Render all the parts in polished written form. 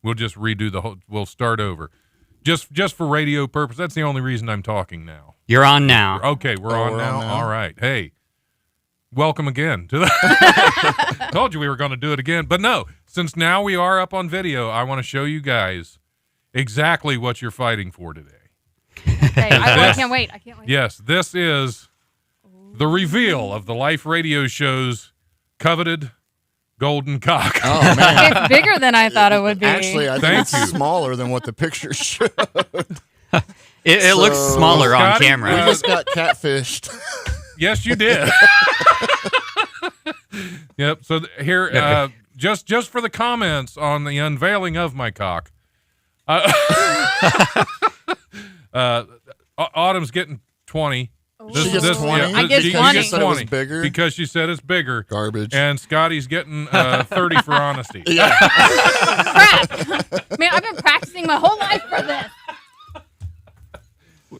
We'll just redo the whole. We'll start over, just for radio purpose. That's the only reason I'm talking now. You're on now. Okay, we're on now. All right. Hey, welcome again to the. Told you we were going to do it again, but no. Since now we are up on video, I want to show you guys exactly what you're fighting for today. Okay, I can't wait. I can't wait. Yes, this is the reveal of the Life Radio Show's coveted golden cock. Oh, man. It's bigger than I thought it would be. Actually, I think it's smaller than what the picture showed. It looks smaller on Scotty, camera. We just got catfished. Yes, you did. Yep. So here, just for the comments on the unveiling of my cock, Autumn's getting 20. She gets 20. I get 20. Said it was bigger. Because she said it's bigger. Garbage. And Scotty's getting 30 for honesty. Yeah. Crap. Man, I've been practicing my whole life for this.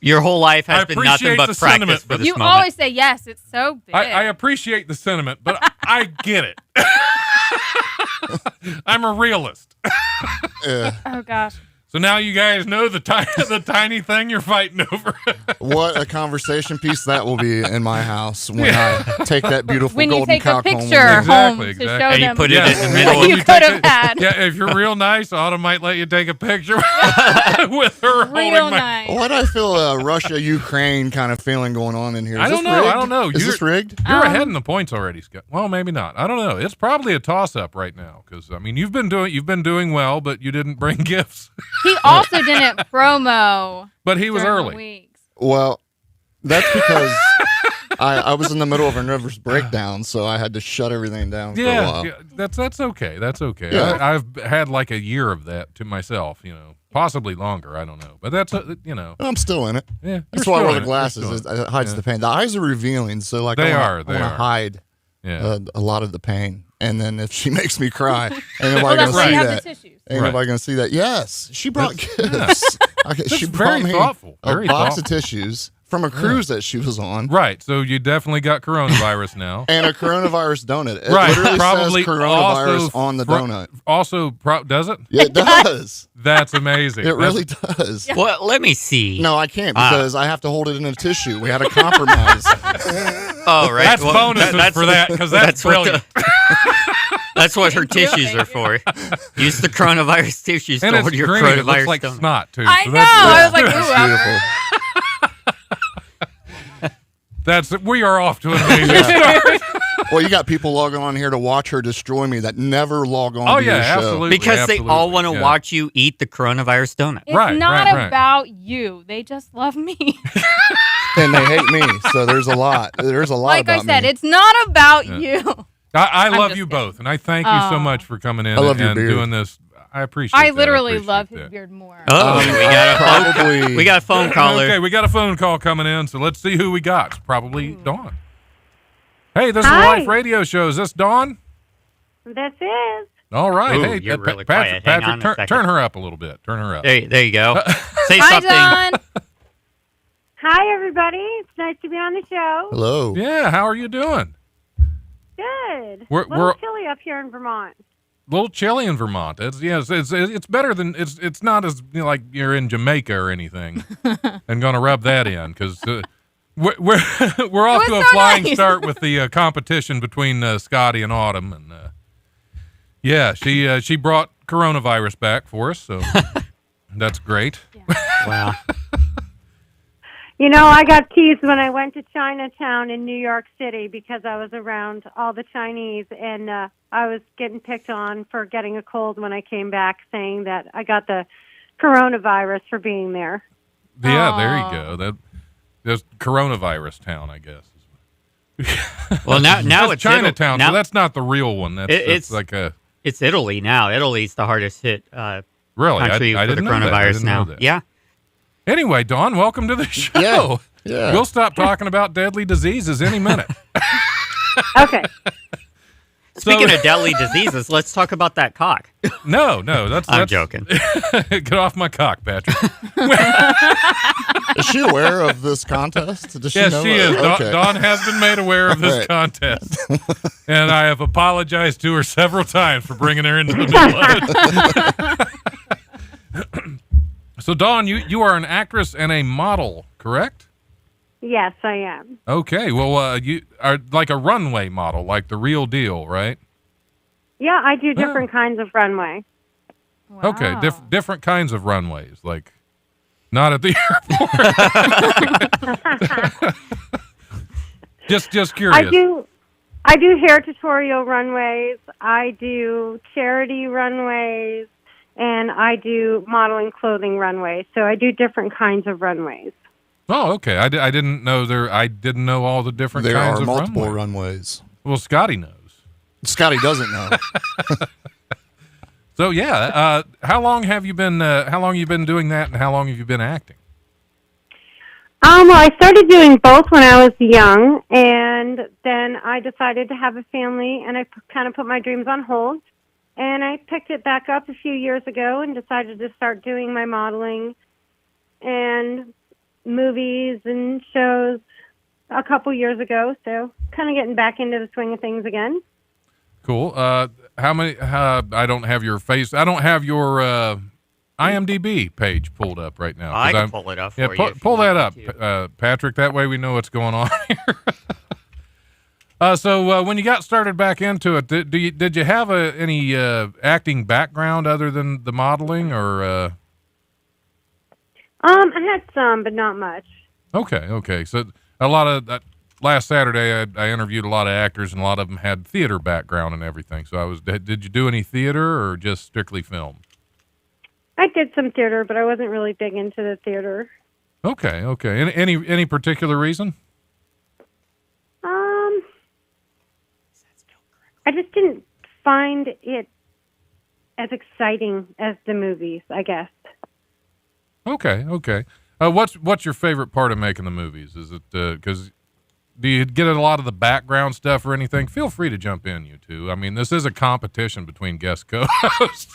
Your whole life has been nothing appreciate but the practice sentiment, for this You moment. always say yes. It's so big. I appreciate the sentiment, but I get it. I'm a realist. Oh, gosh. So now you guys know the tiny thing you're fighting over. What a conversation piece that will be in my house when I take that beautiful When you golden take a cock home. picture with me. home Exactly, to show exactly. And you them put it Yeah. in the middle what of you take could have it- had. Yeah, if you're real nice, Autumn might let you take a picture with her holding Real my. nice. Why do I feel a Russia-Ukraine kind of feeling going on in here? I Is don't this know. rigged? I don't know. Is this rigged? You're ahead in the points already, Scott. Well, maybe not. I don't know. It's probably a toss-up right now because I mean you've been doing well, but you didn't bring gifts. He also didn't promo. But he was during the early. weeks. Well, that's because I was in the middle of a nervous breakdown, so I had to shut everything down for a while. Yeah, that's okay. That's okay. Yeah. I've had like a year of that to myself, possibly longer. I don't know, but that's I'm still in it. yeah. That's you're why I still wear in the it. glasses. You're It still in hides Yeah. the pain. The eyes are revealing, so like They I are. want to hide Yeah. a lot of the pain. And then if she makes me cry, ain't nobody Well, gonna that's why see you have that. the tissues. Ain't Right. nobody gonna see that. Yes, she brought That's- gifts. Okay, That's she very brought me thoughtful. a Very box of thoughtful. tissues from a cruise that she was on. Right. So you definitely got coronavirus now. And a coronavirus donut. It Right. literally Probably says coronavirus also on the donut. Also, does it? Yeah, it does. That's amazing. It really does. Well, let me see. No, I can't because I have to hold it in a tissue. We had a compromise. Oh, right. That's Well, bonuses for that because that's what brilliant. That's what her tissues are for. Use the coronavirus tissues And to it's hold your green. It coronavirus looks like donut. snot too. I So know. that's- I was like, It's ooh, beautiful. we are off to an amazing start. Well, you got people logging on here to watch her destroy me that never log on Oh to your yeah, show. absolutely. Because they all want to yeah. watch you eat the coronavirus donut. It's Right, not right. about you. They just love me. And they hate me, so there's a lot. There's a lot Like I about said, me. it's not about you. I love just you kidding. both, and I thank you so Aw. much for coming in I love your and beard. doing this. I appreciate I that. literally appreciate love that. his beard more. Oh, probably. we got a phone caller. Okay, we got a phone call coming in, so let's see who we got. It's probably Dawn. Hey, this is a Hi. Life Radio Show. Is this Dawn? This is. All right. Ooh, hey, you're really Patrick, quiet. Hang on a Patrick, second. turn her up a little bit. Turn her up. There you go. Say Hi, something. Dawn. Hi, everybody. It's nice to be on the show. Hello. Yeah, how are you doing? Good. We're- a little we're- chilly up here in Vermont. A little chilly in Vermont. It's better than it's not as like you're in Jamaica or anything, and gonna rub that in because we're we're off was to a so flying nice. start with the competition between Scotty and Autumn, and yeah, she brought coronavirus back for us, so that's great. Wow. You know, I got teased when I went to Chinatown in New York City because I was around all the Chinese, and I was getting picked on for getting a cold when I came back, saying that I got the coronavirus for being there. Yeah, there Aw. you go. That's coronavirus town, I guess. Well, now That's it's Chinatown, Now so that's not the real one. That's it's like a it's Italy now. Italy's the hardest hit really. country I for the didn't know that. I coronavirus didn't now. know that. Yeah. Anyway, Dawn, welcome to the show. Yeah. Yeah. We'll stop talking about deadly diseases any minute. Okay. Speaking of deadly diseases, let's talk about that cock. No, that's I'm joking. Get off my cock, Patrick. Is she aware of this contest? Does she Yes, know she that? is. Okay. Dawn has been made aware of this Right. contest, and I have apologized to her several times for bringing her into the middle of it. So, Dawn, you are an actress and a model, correct? Yes, I am. Okay. Well, you are like a runway model, like the real deal, right? Yeah, I do different kinds of runway. Wow. Okay. Different kinds of runways, like not at the airport. just curious. I do hair tutorial runways. I do charity runways, and I do modeling clothing runways. So I do different kinds of runways. Oh, okay. I didn't know I didn't know all the different There kinds are of multiple runway. runways. Well, Scotty knows. Scotty doesn't know. So yeah, how long have you been doing that, and how long have you been acting? Well, I started doing both when I was young, and then I decided to have a family, and I kind of put my dreams on hold. And I picked it back up a few years ago and decided to start doing my modeling and movies and shows a couple years ago. So kind of getting back into the swing of things again. Cool. How many? I don't have your face. I don't have your IMDb page pulled up right now. 'cause I can I'm- pull it up Yeah, for you. if you pull that want up, me to. Patrick. That way we know what's going on here. So when you got started back into it, did you have any acting background other than the modeling, or? I had some, but not much. Okay. So a lot of last Saturday, I interviewed a lot of actors, and a lot of them had theater background and everything. So did you do any theater or just strictly film? I did some theater, but I wasn't really big into the theater. Okay. Any particular reason? I just didn't find it as exciting as the movies, I guess. Okay. What's your favorite part of making the movies? Is it because do you get a lot of the background stuff or anything? Feel free to jump in, you two. I mean, this is a competition between guest co-hosts.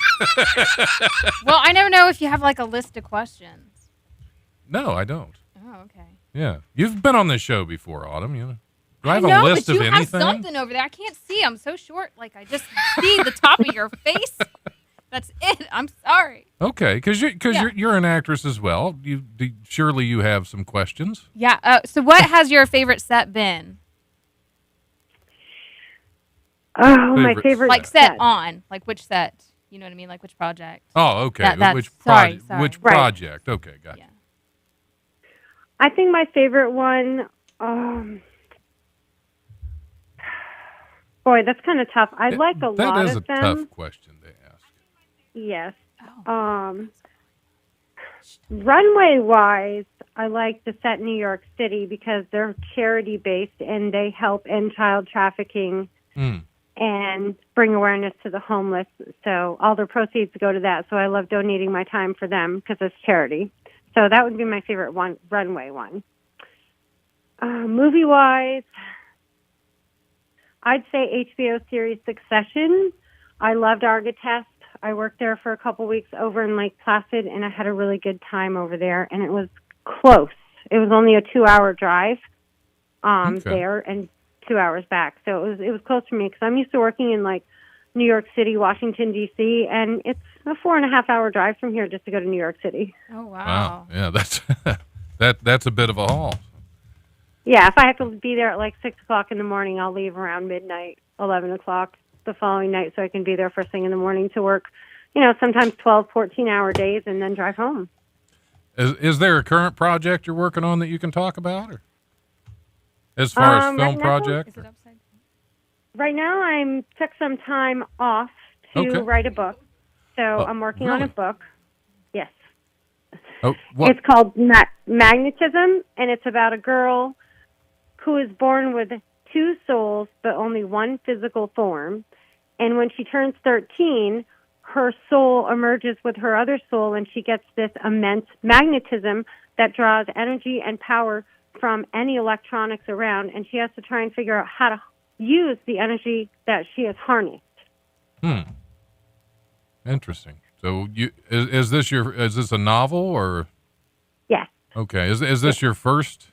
Well, I never know if you have like a list of questions. No, I don't. Oh, okay. Yeah, you've been on this show before, Autumn. You know, do I have know, a list but of you anything? have something over there. I can't see. I'm so short. Like I just see the top of your face. That's it. I'm sorry. Okay, because Yeah. you're an actress as well. Surely you have some questions. Yeah. So what has your favorite set been? Oh, my Favorite favorite Like set on? Like which set? You know what I mean? Like which project? Oh, okay. That's- Which sorry. Which Right. project? Okay, got it. Yeah. I think my favorite one, boy, that's kind of tough. I like a That lot is of a them. tough question to ask. Yes. Oh. Runway wise, I like the set in New York City because they're charity based and they help end child trafficking Mm. and bring awareness to the homeless. So all their proceeds go to that. So I love donating my time for them because it's charity. So that would be my favorite one, runway one. Movie wise, I'd say HBO series Succession. I loved Argatest. I worked there for a couple weeks over in Lake Placid, and I had a really good time over there. And it was close. It was only a 2-hour drive Okay. there and 2 hours back. So it was close for me because I'm used to working in like New York City, Washington D.C., and it's a 4.5-hour drive from here just to go to New York City. Oh wow. Wow. Yeah, that's that's a bit of a haul. Yeah, if I have to be there at like 6 o'clock in the morning, I'll leave around midnight, 11 o'clock the following night so I can be there first thing in the morning to work, sometimes 12, 14-hour days and then drive home. Is there a current project you're working on that you can talk about, or as far as film right now- project? Is it upside down? Right now, I'm took some time off to Okay. write a book. So I'm working on a really? book. Yes. Oh, what? It's called Magnetism, and it's about a girl who is born with two souls but only one physical form. And when she turns 13, her soul emerges with her other soul, and she gets this immense magnetism that draws energy and power from any electronics around, and she has to try and figure out how to use the energy that she has harnessed. Interesting. So is this a novel or? Yes. Okay. Is this your first?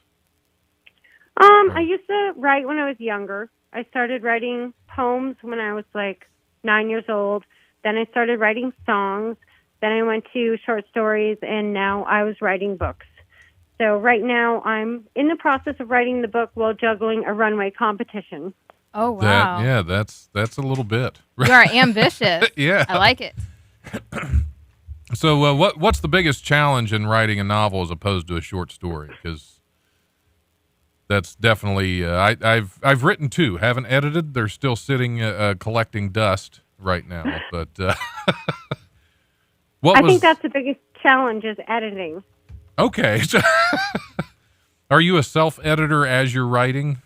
I used to write when I was younger. I started writing poems when I was like 9 years old. Then I started writing songs. Then I went to short stories, and now I was writing books. So right now I'm in the process of writing the book while juggling a runway competition. Oh wow. That's a little bit. You are ambitious. Yeah. I like it. So what's the biggest challenge in writing a novel as opposed to a short story? Because that's definitely I've written two, haven't edited. They're still sitting collecting dust right now. But I think that's the biggest challenge is editing. Okay. So are you a self-editor as you're writing?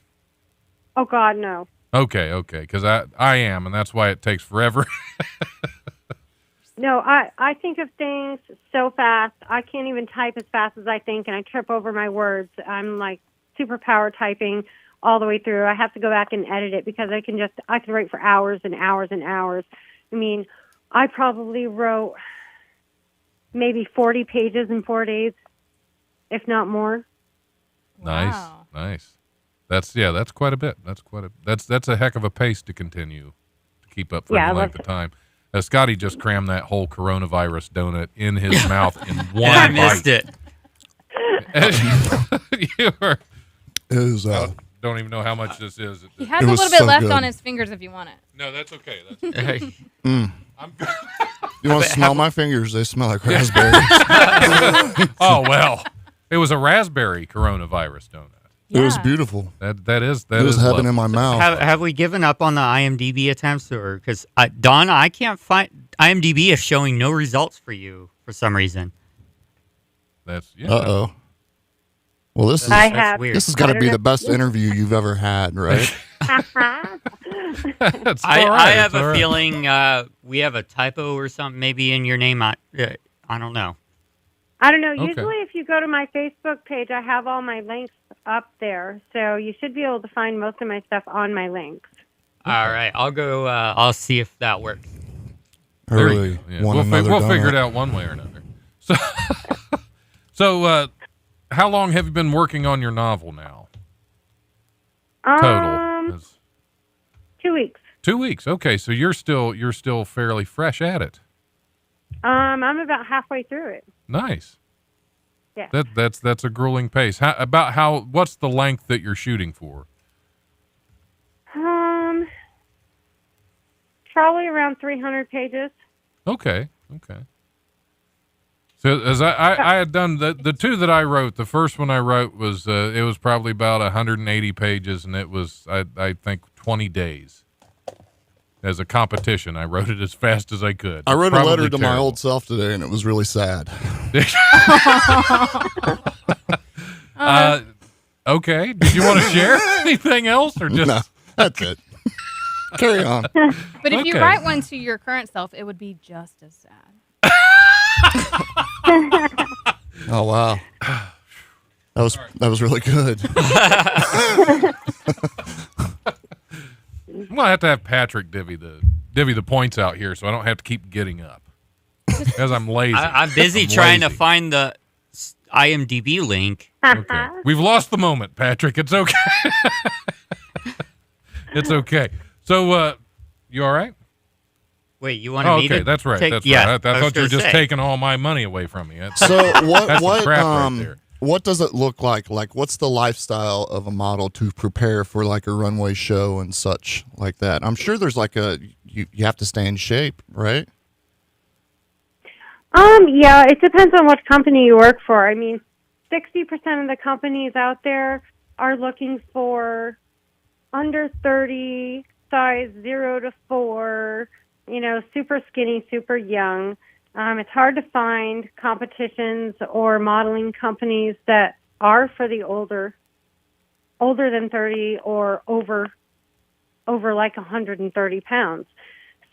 Oh God, no. Okay, because I am, and that's why it takes forever. No, I think of things so fast. I can't even type as fast as I think, and I trip over my words. I'm like superpower typing all the way through. I have to go back and edit it because I can write for hours and hours and hours. I mean, I probably wrote maybe 40 pages in 4 days, if not more. Wow. Nice. That's quite a bit. That's a heck of a pace to continue to keep up for any length of time. Scotty just crammed that whole coronavirus donut in his mouth in one I bite. missed it. You were, It was, don't even know how much this is. He has It a was little bit so left good. on his fingers if you want it. No, that's okay. That's okay. I'm good. you want to smell my fingers? They smell like raspberries. Oh well, it was a raspberry coronavirus donut. It was Yeah. beautiful. That is It was heaven lovely. in my mouth. Have we given up on the IMDb attempts, or because Donna, I can't find IMDb is showing no results for you for some reason. That's Uh-oh. Well, this is I That's have. weird. this has got to be the best interview you've ever had, right? That's I all right. have It's all a right. feeling we have a typo or something maybe in your name. I don't know. I don't know. Okay. Usually if you go to my Facebook page, I have all my links up there. So you should be able to find most of my stuff on my links. All right, I'll go. I'll see if that works. I There you really go. Yeah. want We'll another figure it donut. out one way or another. So, how long have you been working on your novel now? Total. Is 2 weeks. 2 weeks. Okay, so you're still fairly fresh at it. I'm about halfway through it. Nice. Yeah. That's a grueling pace. What's the length that you're shooting for? Probably around 300 pages. Okay. So as I had done the two that I wrote, the first one I wrote was it was probably about 180 pages, and it was I think 20 days. As a competition, I wrote it as fast as I could. I wrote a Probably letter to my terrible. old self today, and it was really sad. Okay. Did you want to share anything else, or just? No, that's it. Carry on. But if you Okay. write one to your current self, it would be just as sad. Oh wow, that was really good. I'm gonna have to have Patrick divvy the points out here, so I don't have to keep getting up because I'm lazy. I'm busy I'm trying to lazy. find the IMDb link. Okay. We've lost the moment, Patrick. It's okay. It's okay. So, you all right? Wait, you wanted Oh, me okay, to that's right. take- That's yeah, right. I was thought you were gonna just say. taking all my money away from me. That's, So what that's some crap right there. what does it look like? Like, what's the lifestyle of a model to prepare for like a runway show and such like that? I'm sure there's like you have to stay in shape, right? Yeah, it depends on what company you work for. I mean, 60% of the companies out there are looking for under 30, size 0 to 4, super skinny, super young. It's hard to find competitions or modeling companies that are for the older than 30 or over like 130 pounds.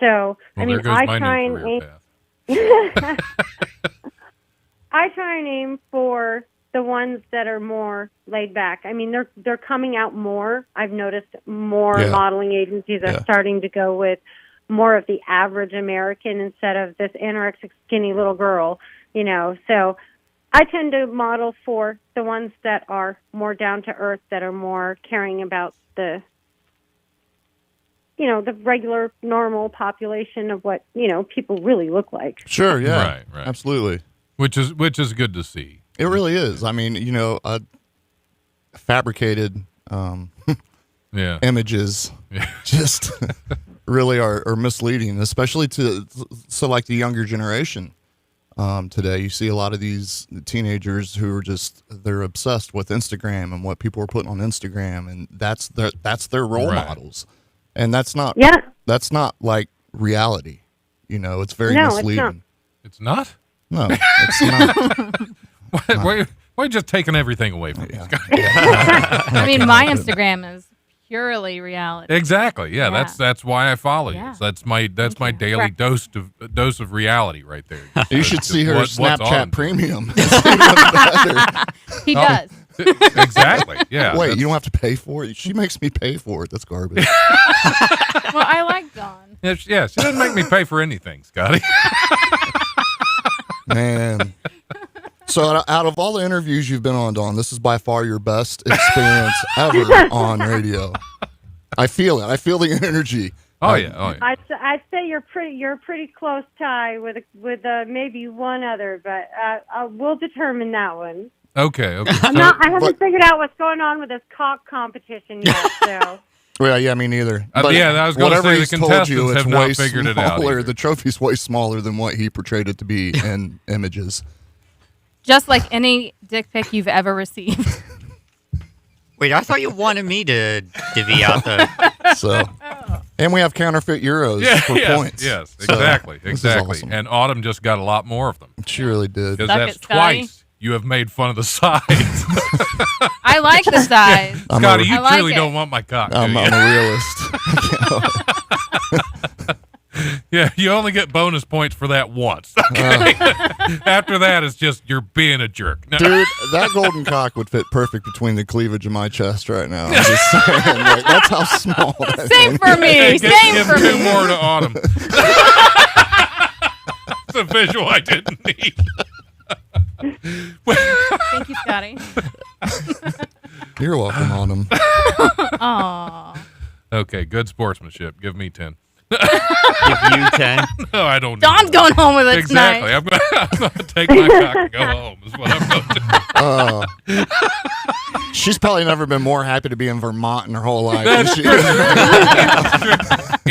So, Well, I mean, there goes I my try new and career aim. path. I try and aim for the ones that are more laid back. I mean, they're coming out more. I've noticed more Yeah. modeling agencies are Yeah. starting to go with more of the average American instead of this anorexic skinny little girl, So I tend to model for the ones that are more down to earth, that are more caring about the the regular normal population of what, people really look like. Sure, yeah. Right. Absolutely. Which is good to see. It really is. I mean, fabricated Yeah. images Yeah. just really are misleading, especially to like the younger generation. Today, you see a lot of these teenagers who are they're obsessed with Instagram and what people are putting on Instagram, and that's their role Right. models, and that's not like reality. It's very No, it's misleading. not. It's not? No, it's not. Why are you just taking everything away from me? I mean, my Instagram is purely reality. Exactly. Yeah, Yeah. that's why I follow Yeah. you. So that's my daily Right. dose of reality right there. You should see her What's on. Snapchat Premium. It's even better. He does. Exactly. Yeah. Wait, you don't have to pay for it? She makes me pay for it. That's garbage. Well, I like Dawn. Yeah, she doesn't make me pay for anything, Scotty. Man. So out of all the interviews you've been on, Dawn, this is by far your best experience ever on radio. I feel it. I feel the energy. Oh yeah. I'd say you're a pretty close tie with maybe one other, but we'll determine that one. Okay. I haven't figured out what's going on with this cock competition yet. So Well, yeah, me neither. I was going to whatever say the he's told contestants it's have not way figured it out. smaller. either. The trophy's way smaller than what he portrayed it to be in images. Just like any dick pic you've ever received. Wait, I thought you wanted me to divvy out the. So, and we have counterfeit euros for points. Yes, So, exactly. this is Exactly. awesome. And Autumn just got a lot more of them. She really did. Because Suck that's it, Scotty. twice you have made fun of the size. I like the size. I'm Scotty, a- you I like truly it. don't want my cock, do I'm you? a realist. Yeah, you only get bonus points for that once. Okay. After that, it's just you're being a jerk. No. Dude, that golden cock would fit perfect between the cleavage of my chest right now. I'm just saying, like, that's how small that Same thing for me. Same Give for two me. more to Autumn. It's a visual I didn't need. Thank you, Scotty. You're welcome on them. Aw. Okay, good sportsmanship. Give me 10. Give you 10. No, I don't. need Dawn's that. going home with it Exactly. tonight. I'm going to take my cock and go home. Is what I'm going to do. She's probably never been more happy to be in Vermont in her whole life. That's She-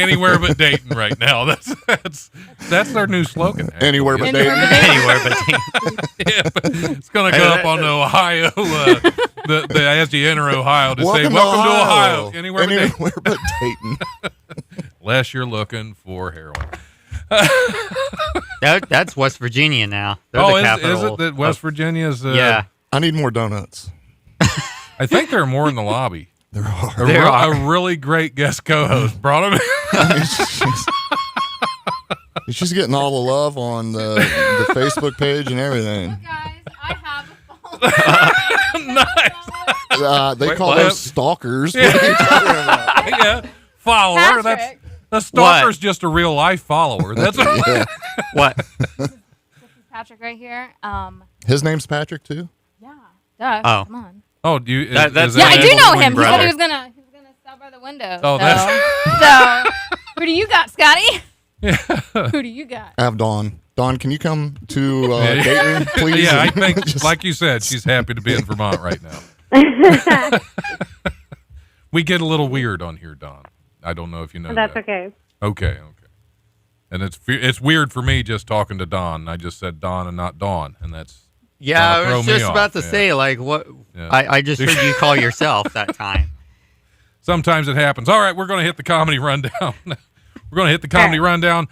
Anywhere but Dayton right now. That's their new slogan. actually. Anywhere but Anywhere Dayton. but Dayton. Anywhere but Yeah, but it's going to go up on the Ohio, as you enter Ohio, to say, welcome to Ohio. Anywhere but Dayton. Dayton. Unless you're looking for heroin. That's West Virginia now. They're Oh, the is capital it that West of- Virginia's? Yeah. I need more donuts. I think there are more in the lobby. There are. There are. A really great guest co-host brought him in. She's getting all the love on the Facebook page and everything. Guys, I have a phone. They Wait, call what? those stalkers. What are you talking about? Yeah, follower. Patrick. A stalker's just a real life follower. That's what. Yeah. What? Patrick right here. His name's Patrick too. Yeah. Duh. Oh. Come on. Oh, do you? That's- Yeah, I Yeah, do know twin him. He said brother. he was gonna stop by the window. Oh, so. So, who do you got, Scotty? Who do you got? I have Dawn. Dawn, can you come to Dayton, please? Yeah, I And think, just- like you said, she's happy to be in Vermont right now. We get a little weird on here, Don. I don't know if you know That's that. okay. Okay. And it's weird for me just talking to Don. I just said Don and not Dawn, and that's Yeah, I throw was me just about off. to Yeah. say, like, what? Yeah. I just heard you call yourself that time. Sometimes it happens. All right, we're going to hit the comedy rundown. We're going to hit the comedy rundown,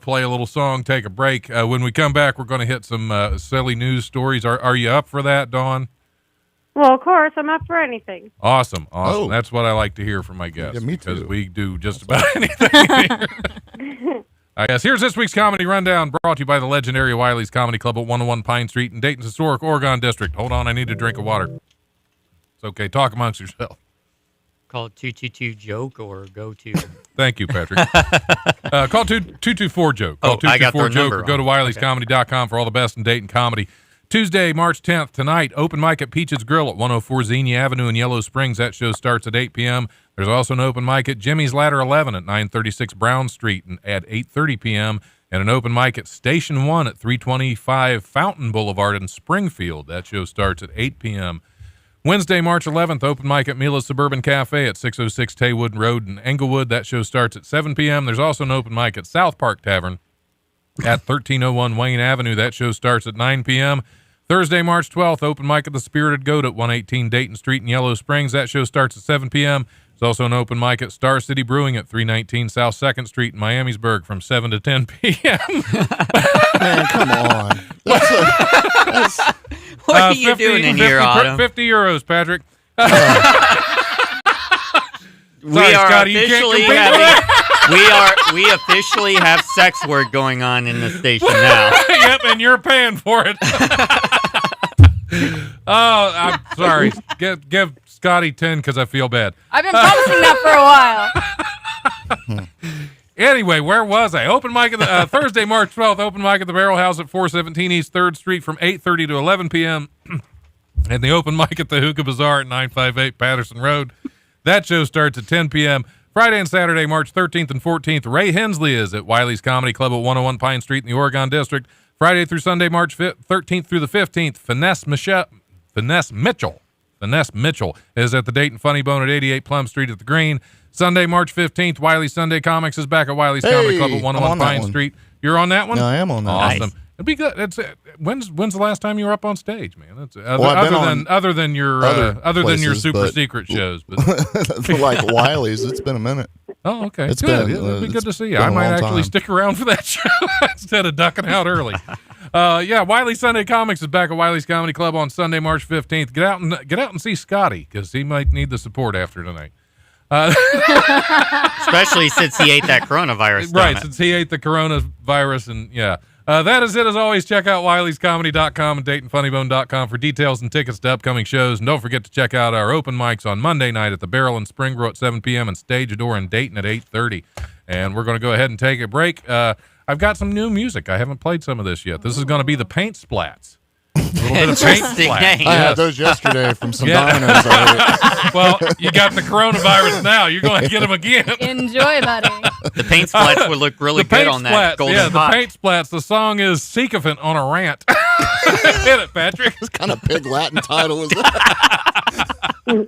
play a little song, take a break. When we come back, we're going to hit some silly news stories. Are you up for that, Dawn? Well, of course, I'm up for anything. Awesome. Oh. That's what I like to hear from my guests. Yeah, me Because too. we do just about anything here. I guess here's this week's comedy rundown, brought to you by the legendary Wiley's Comedy Club at 101 Pine Street in Dayton's historic Oregon District. Hold on, I need a drink of water. It's okay. Talk amongst yourself. Call it 222 joke or go to. Thank you, Patrick. Call 224-JOKE. Call I got their 224-JOKE number or go to wrong. wileyscomedy.com for all the best in Dayton comedy. Tuesday, March 10th, tonight, open mic at Peaches Grill at 104 Xenia Avenue in Yellow Springs. That show starts at 8 p.m. There's also an open mic at Jimmy's Ladder 11 at 936 Brown Street at 8:30 p.m. and an open mic at Station 1 at 325 Fountain Boulevard in Springfield. That show starts at 8 p.m. Wednesday, March 11th, open mic at Mila's Suburban Cafe at 606 Taywood Road in Englewood. That show starts at 7 p.m. There's also an open mic at South Park Tavern at 1301 Wayne Avenue. That show starts at 9 p.m. Thursday, March 12th, open mic at the Spirited Goat at 118 Dayton Street in Yellow Springs. That show starts at 7 p.m. There's also an open mic at Star City Brewing at 319 South 2nd Street in Miamisburg from 7 to 10 p.m. Man, come on. What are you doing in here, Autumn? 50 euros, Patrick. We Sorry, are Scotty, you can't officially compete with having. We officially have sex work going on in the station now. Yep, and you're paying for it. Oh, I'm sorry. Give Scotty 10 because I feel bad. I've been promising that for a while. Anyway, where was I? Open mic at the Thursday, March 12th. Open mic at the Barrel House at 417 East 3rd Street from 8:30 to 11 p.m. And the open mic at the Hookah Bazaar at 958 Patterson Road. That show starts at 10 p.m. Friday and Saturday, March 13th and 14th. Ray Hensley is at Wiley's Comedy Club at 101 Pine Street in the Oregon District. Friday through Sunday, March 13th through the 15th. Finesse Mitchell is at the Dayton Funny Bone at 88 Plum Street at the Green. Sunday, March 15th, Wiley Sunday Comics is back at Wiley's Comedy Club at I'm 101 on that Pine one. Street. You're on that one? No, I am on that. Awesome. Nice. It'd be good. It's when's the last time you were up on stage, man? That's I've been other than your other places, super but- secret shows. But Like Wiley's, it's been a minute. oh, okay, It's good. been, It'd be good it's to see you. been I a might long actually time. stick around for that show instead of ducking out early. Yeah, Wiley Sunday Comics is back at Wiley's Comedy Club on Sunday, March 15th. Get out and see Scotty because he might need the support after tonight. Especially since he ate that coronavirus. Right, donut. since he ate the coronavirus and yeah. That is it. As always, check out wileyscomedy.com and DaytonFunnyBone.com for details and tickets to upcoming shows. And don't forget to check out our open mics on Monday night at the Barrel in Springboro at 7 p.m. and Stage Door in Dayton at 8:30. And we're going to go ahead and take a break. I've got some new music. I haven't played some of this yet. This is going to be the Paint Splats. A little bit of Paint Interesting Splats. name. I Yes. had those yesterday from some Yeah. Domino's. Well, you got the coronavirus now. You're going to get them again. Enjoy, buddy. The paint splats would look really The Paint good on that Splats. golden Yeah, the pot. Paint Splats. The song is Sycophant on a Rant. Hit it, Patrick. What kind of pig Latin title was that?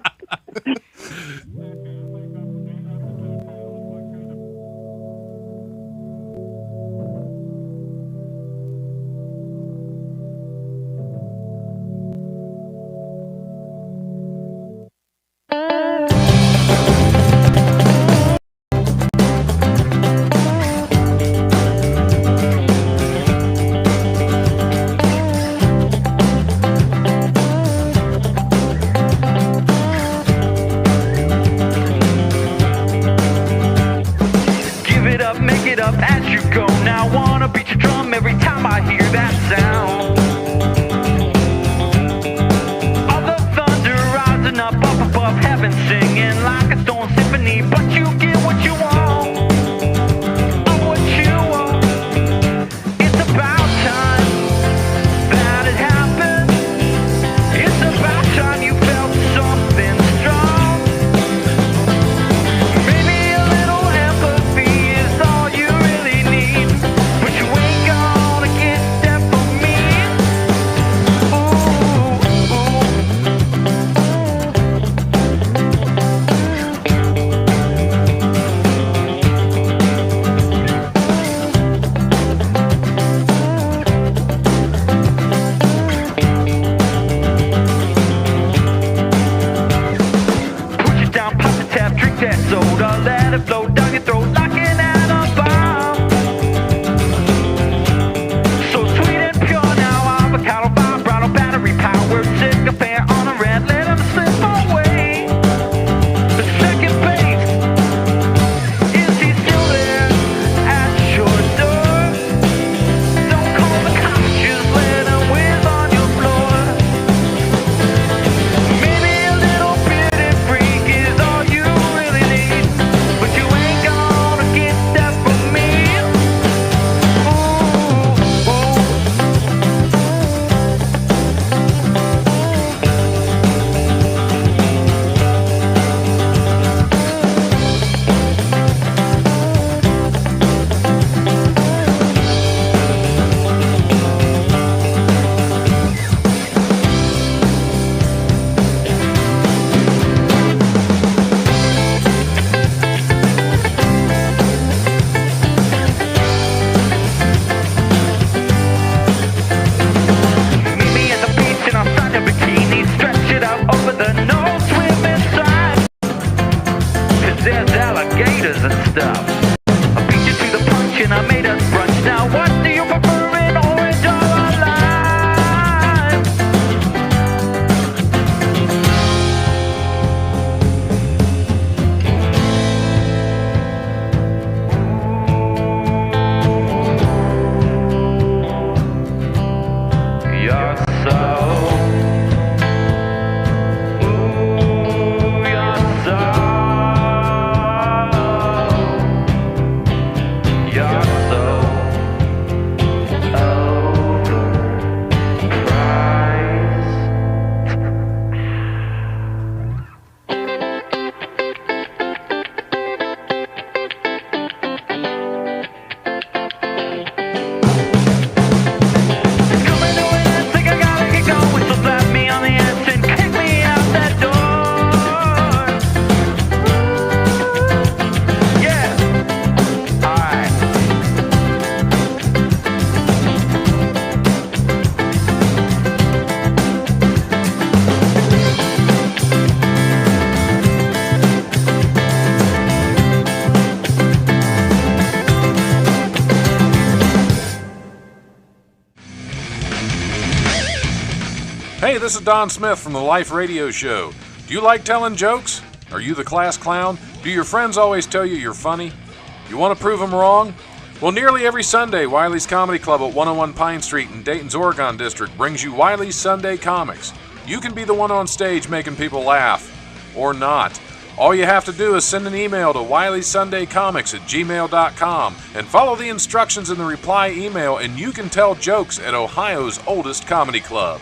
Give it up, make it up as you go. Now wanna beat your drum every time I hear that sound. All the thunder rising up above heaven, singing like a stone symphony. But you get what you want, oh, what you want. It's about time that it happened. It's about time you felt something strong. Maybe a little empathy is all you really need, but you ain't gonna myself. I beat you to the punch and I made us brunch. Now what do you prefer, an orange or a lime? You're so Hey, this is Don Smith from the Life Radio Show. Do you like telling jokes? Are you the class clown? Do your friends always tell you you're funny? You want to prove them wrong? Well, nearly every Sunday, Wiley's Comedy Club at 101 Pine Street in Dayton's Oregon District brings you Wiley's Sunday Comics. You can be the one on stage making people laugh. Or not. All you have to do is send an email to wileysundaycomics@gmail.com and follow the instructions in the reply email, and you can tell jokes at Ohio's oldest comedy club.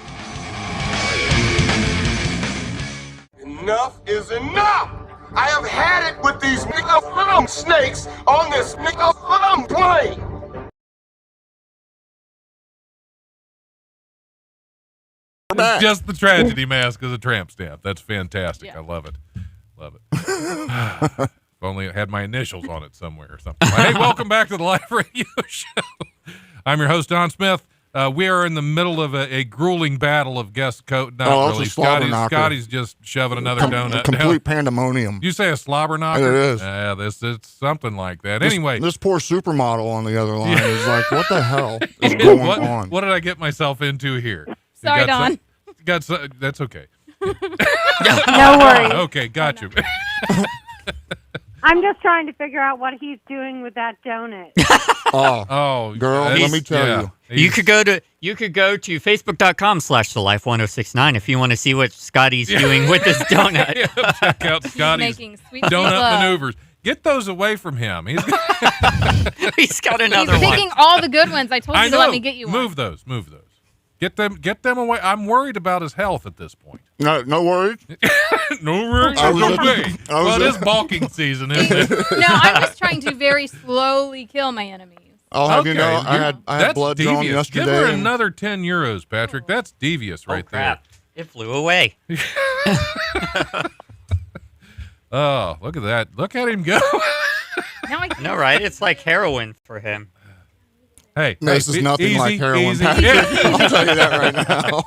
Enough is enough! I have had it with these snakes on this plane! It's just the tragedy mask as a tramp stamp. That's fantastic. Yeah. I love it. Love it. If only I had my initials on it somewhere or something. Hey, welcome back to the Live Radio Show. I'm your host, Don Smith. We are in the middle of a grueling battle of guest coat. Not Oh, it's really. a slobber knocker. Scotty's just shoving another donut Complete down. pandemonium. You say a slobber knocker? It is. Yeah, it's something like that. This- Anyway, this poor supermodel on the other line is like, what the hell is what, going on? what did I get myself into here? Sorry, You got Don. some- that's okay. No worries. Okay, got you. I'm just trying to figure out what he's doing with that donut. Oh, Oh, Girl, that's- let me tell you. You could go to facebook.com/the-life1069 if you want to see what Scotty's doing with his donut. Yeah, check out Scotty's Making sweet donut love. maneuvers. Get those away from him. He's He's got another He's one. picking all the good ones. I told you I to know. let me get you one. Move those. Get them away. I'm worried about his health at this point. no worries. No worries. I was No at- way. I was Well, it at- is balking season, isn't it? No, I'm just trying to very slowly kill my enemies. I'll have you know, I you're- had that's blood drawn devious. yesterday. Give her and- another 10 euros, Patrick. That's devious Oh, right crap. It flew away. there. Oh, look at that. Look at him go. Now I I know, right? It's like heroin for him. Hey, This is nothing easy, like heroin, easy. Patrick. Yeah. I'll tell you that right now.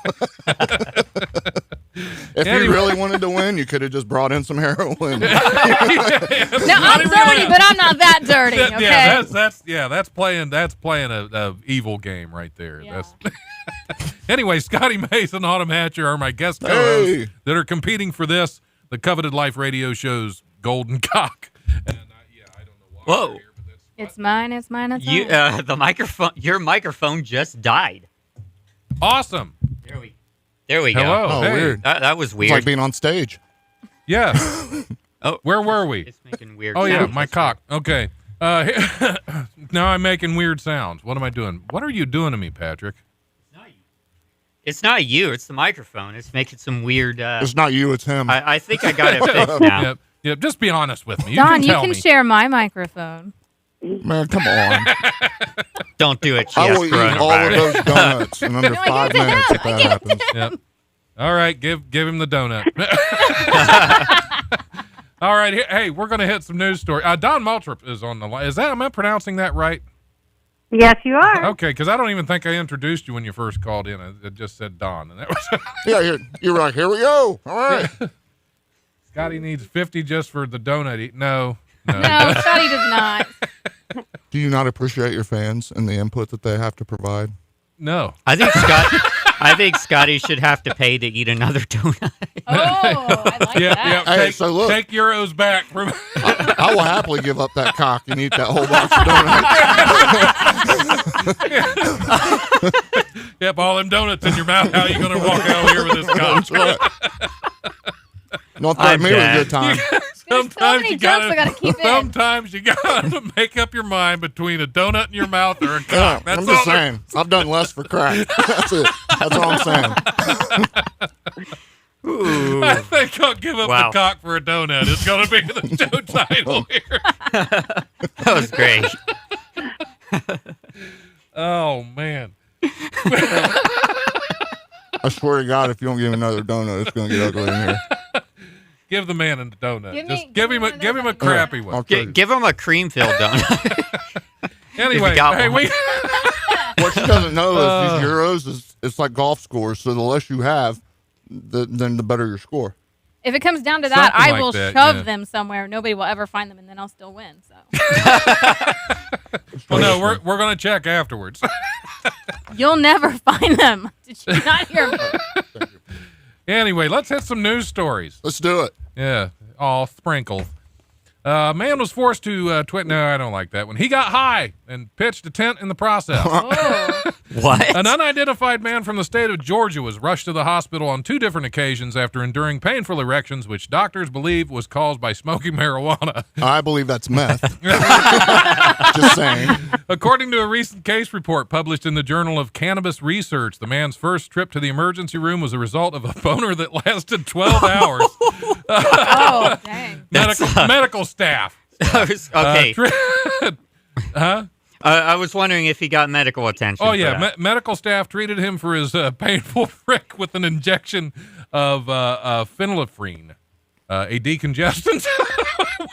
If Anyway. you really wanted to win, you could have just brought in some heroin. No, I'm dirty, but I'm not that dirty. Okay. Yeah, that's playing a evil game right there. Yeah. That's anyway. Scotty Mason, Autumn Hatcher are my guest co-hosts Hey. that are competing for this, the coveted Life Radio Show's Golden Cock. And I don't know why. Whoa. they're here, but that's- It's mine. It's mine. It's You, mine. the microphone. Your microphone just died. Awesome. There we go. Hello. Oh, hey. weird. That was It's weird. like being on stage. Yeah. Oh. Where were we? It's making weird. Oh yeah, sounds. my cock. Okay. Now I'm making weird sounds. What am I doing? What are you doing to me, Patrick? It's not you. It's the microphone. It's making some weird. It's not you, it's him. I think I got it fixed now. Yep. Yep. Just be honest with me. You Don, can you tell can me. share my microphone. Man, come on. Don't do it. She I has will eat all of coronavirus. those donuts in under No, I 5 give it to minutes him. if that happens. Yep. All right, give him the donut. All right, hey, we're gonna hit some news story. Don Maltrip is on the line. Am I pronouncing that right? Yes, you are. Okay, because I don't even think I introduced you when you first called in. It just said Don, and that was Yeah, you're right. Here we go. All right. Scotty needs 50 just for the donut. No, No, Scotty does not. Do you not appreciate your fans and the input that they have to provide? No. I think Scotty should have to pay to eat another donut. Oh, I like that. Hey, Take, so look. take euros back from. I will happily give up that cock and eat that whole box of donuts. Yep, all them donuts in your mouth. How are you going to walk out here with this cock? That's right. Don't threaten me with a good time. There's so many jokes I gotta keep in. Sometimes you gotta make up your mind between a donut in your mouth or a Yeah, cock. That's I'm just all. saying. I've done less for crack. That's it. That's all I'm saying. Ooh. I think I'll give up Wow. the cock for a donut. It's gonna be the show title here. That was great. Oh man. I swear to God, if you don't give me another donut, it's going to get ugly in here. Give the man a donut. Give Just me- give him give me give him a another crappy I'll one. tell you. Give him a cream-filled donut. Anyway, got hey, one. What she doesn't know is these euros is it's like golf scores. So the less you have, then the better your score. If it comes down to that, Something I like will that, shove yeah. them somewhere. Nobody will ever find them, and then I'll still win. So Well, no, we're gonna check afterwards. you'll never find them. Did you not hear me? Anyway, let's hit some news stories. Let's do it. Yeah, all sprinkled. A man was forced to twit. No, I don't like that one. He got high and pitched a tent in the process. Oh, What? An unidentified man from the state of Georgia was rushed to the hospital on 2 different occasions after enduring painful erections, which doctors believe was caused by smoking marijuana. I believe that's meth. Just saying. According to a recent case report published in the Journal of Cannabis Research, the man's first trip to the emergency room was a result of a boner that lasted 12 hours. oh, dang. Medical staff. Okay. Huh? I was wondering if he got medical attention. Oh for yeah, that. medical staff treated him for his painful prick with an injection of phenylephrine, a decongestant.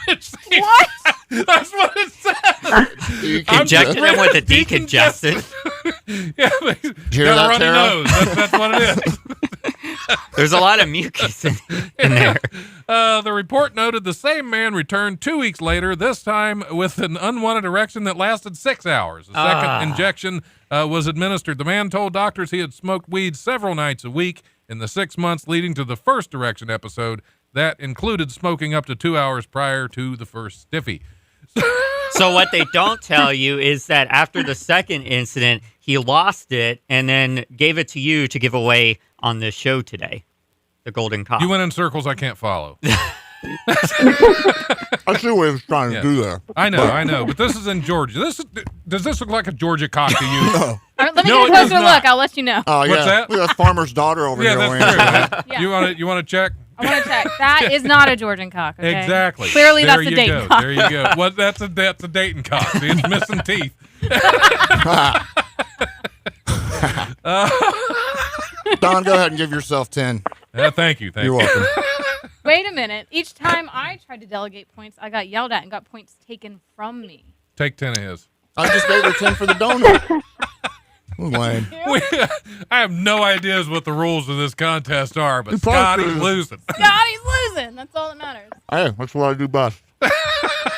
What? That's what it says. Injected him with a decongestant. Yeah, but he's hear got a that, runny Tara? nose. That's what it is. There's a lot of mucus in there. The report noted the same man returned 2 weeks later, this time with an unwanted erection that lasted 6 hours. A second injection was administered. The man told doctors he had smoked weed several nights a week in the 6 months leading to the first erection episode. That included smoking up to 2 hours prior to the first stiffy. So what they don't tell you is that after the second incident, he lost it and then gave it to you to give away on this show today, the Golden Cock. You went in circles I can't follow. I see what he was trying to do there. I know, but this is in Georgia. Does this look like a Georgia cock to you? No. All right, let me No, get it a does closer not. look. I'll let you know. Oh, yeah. What's that? Look at that farmer's daughter over Yeah, here. that's Wayne. true. Yeah. You want to check? I want to check. That is not a Georgian cock. Okay? Exactly. Clearly, There that's a you Dayton go. cock. There you go. Well, that's a Dayton cock. See, it's missing teeth. Don, go ahead and give yourself 10. Thank you. You're welcome. Wait a minute. Each time I tried to delegate points, I got yelled at and got points taken from me. Take 10 of his. I just gave her 10 for the donut. Lame. I have no ideas what the rules of this contest are, but You probably Scotty's should. losing. Scotty's losing. That's all that matters. Hey, that's what I do best.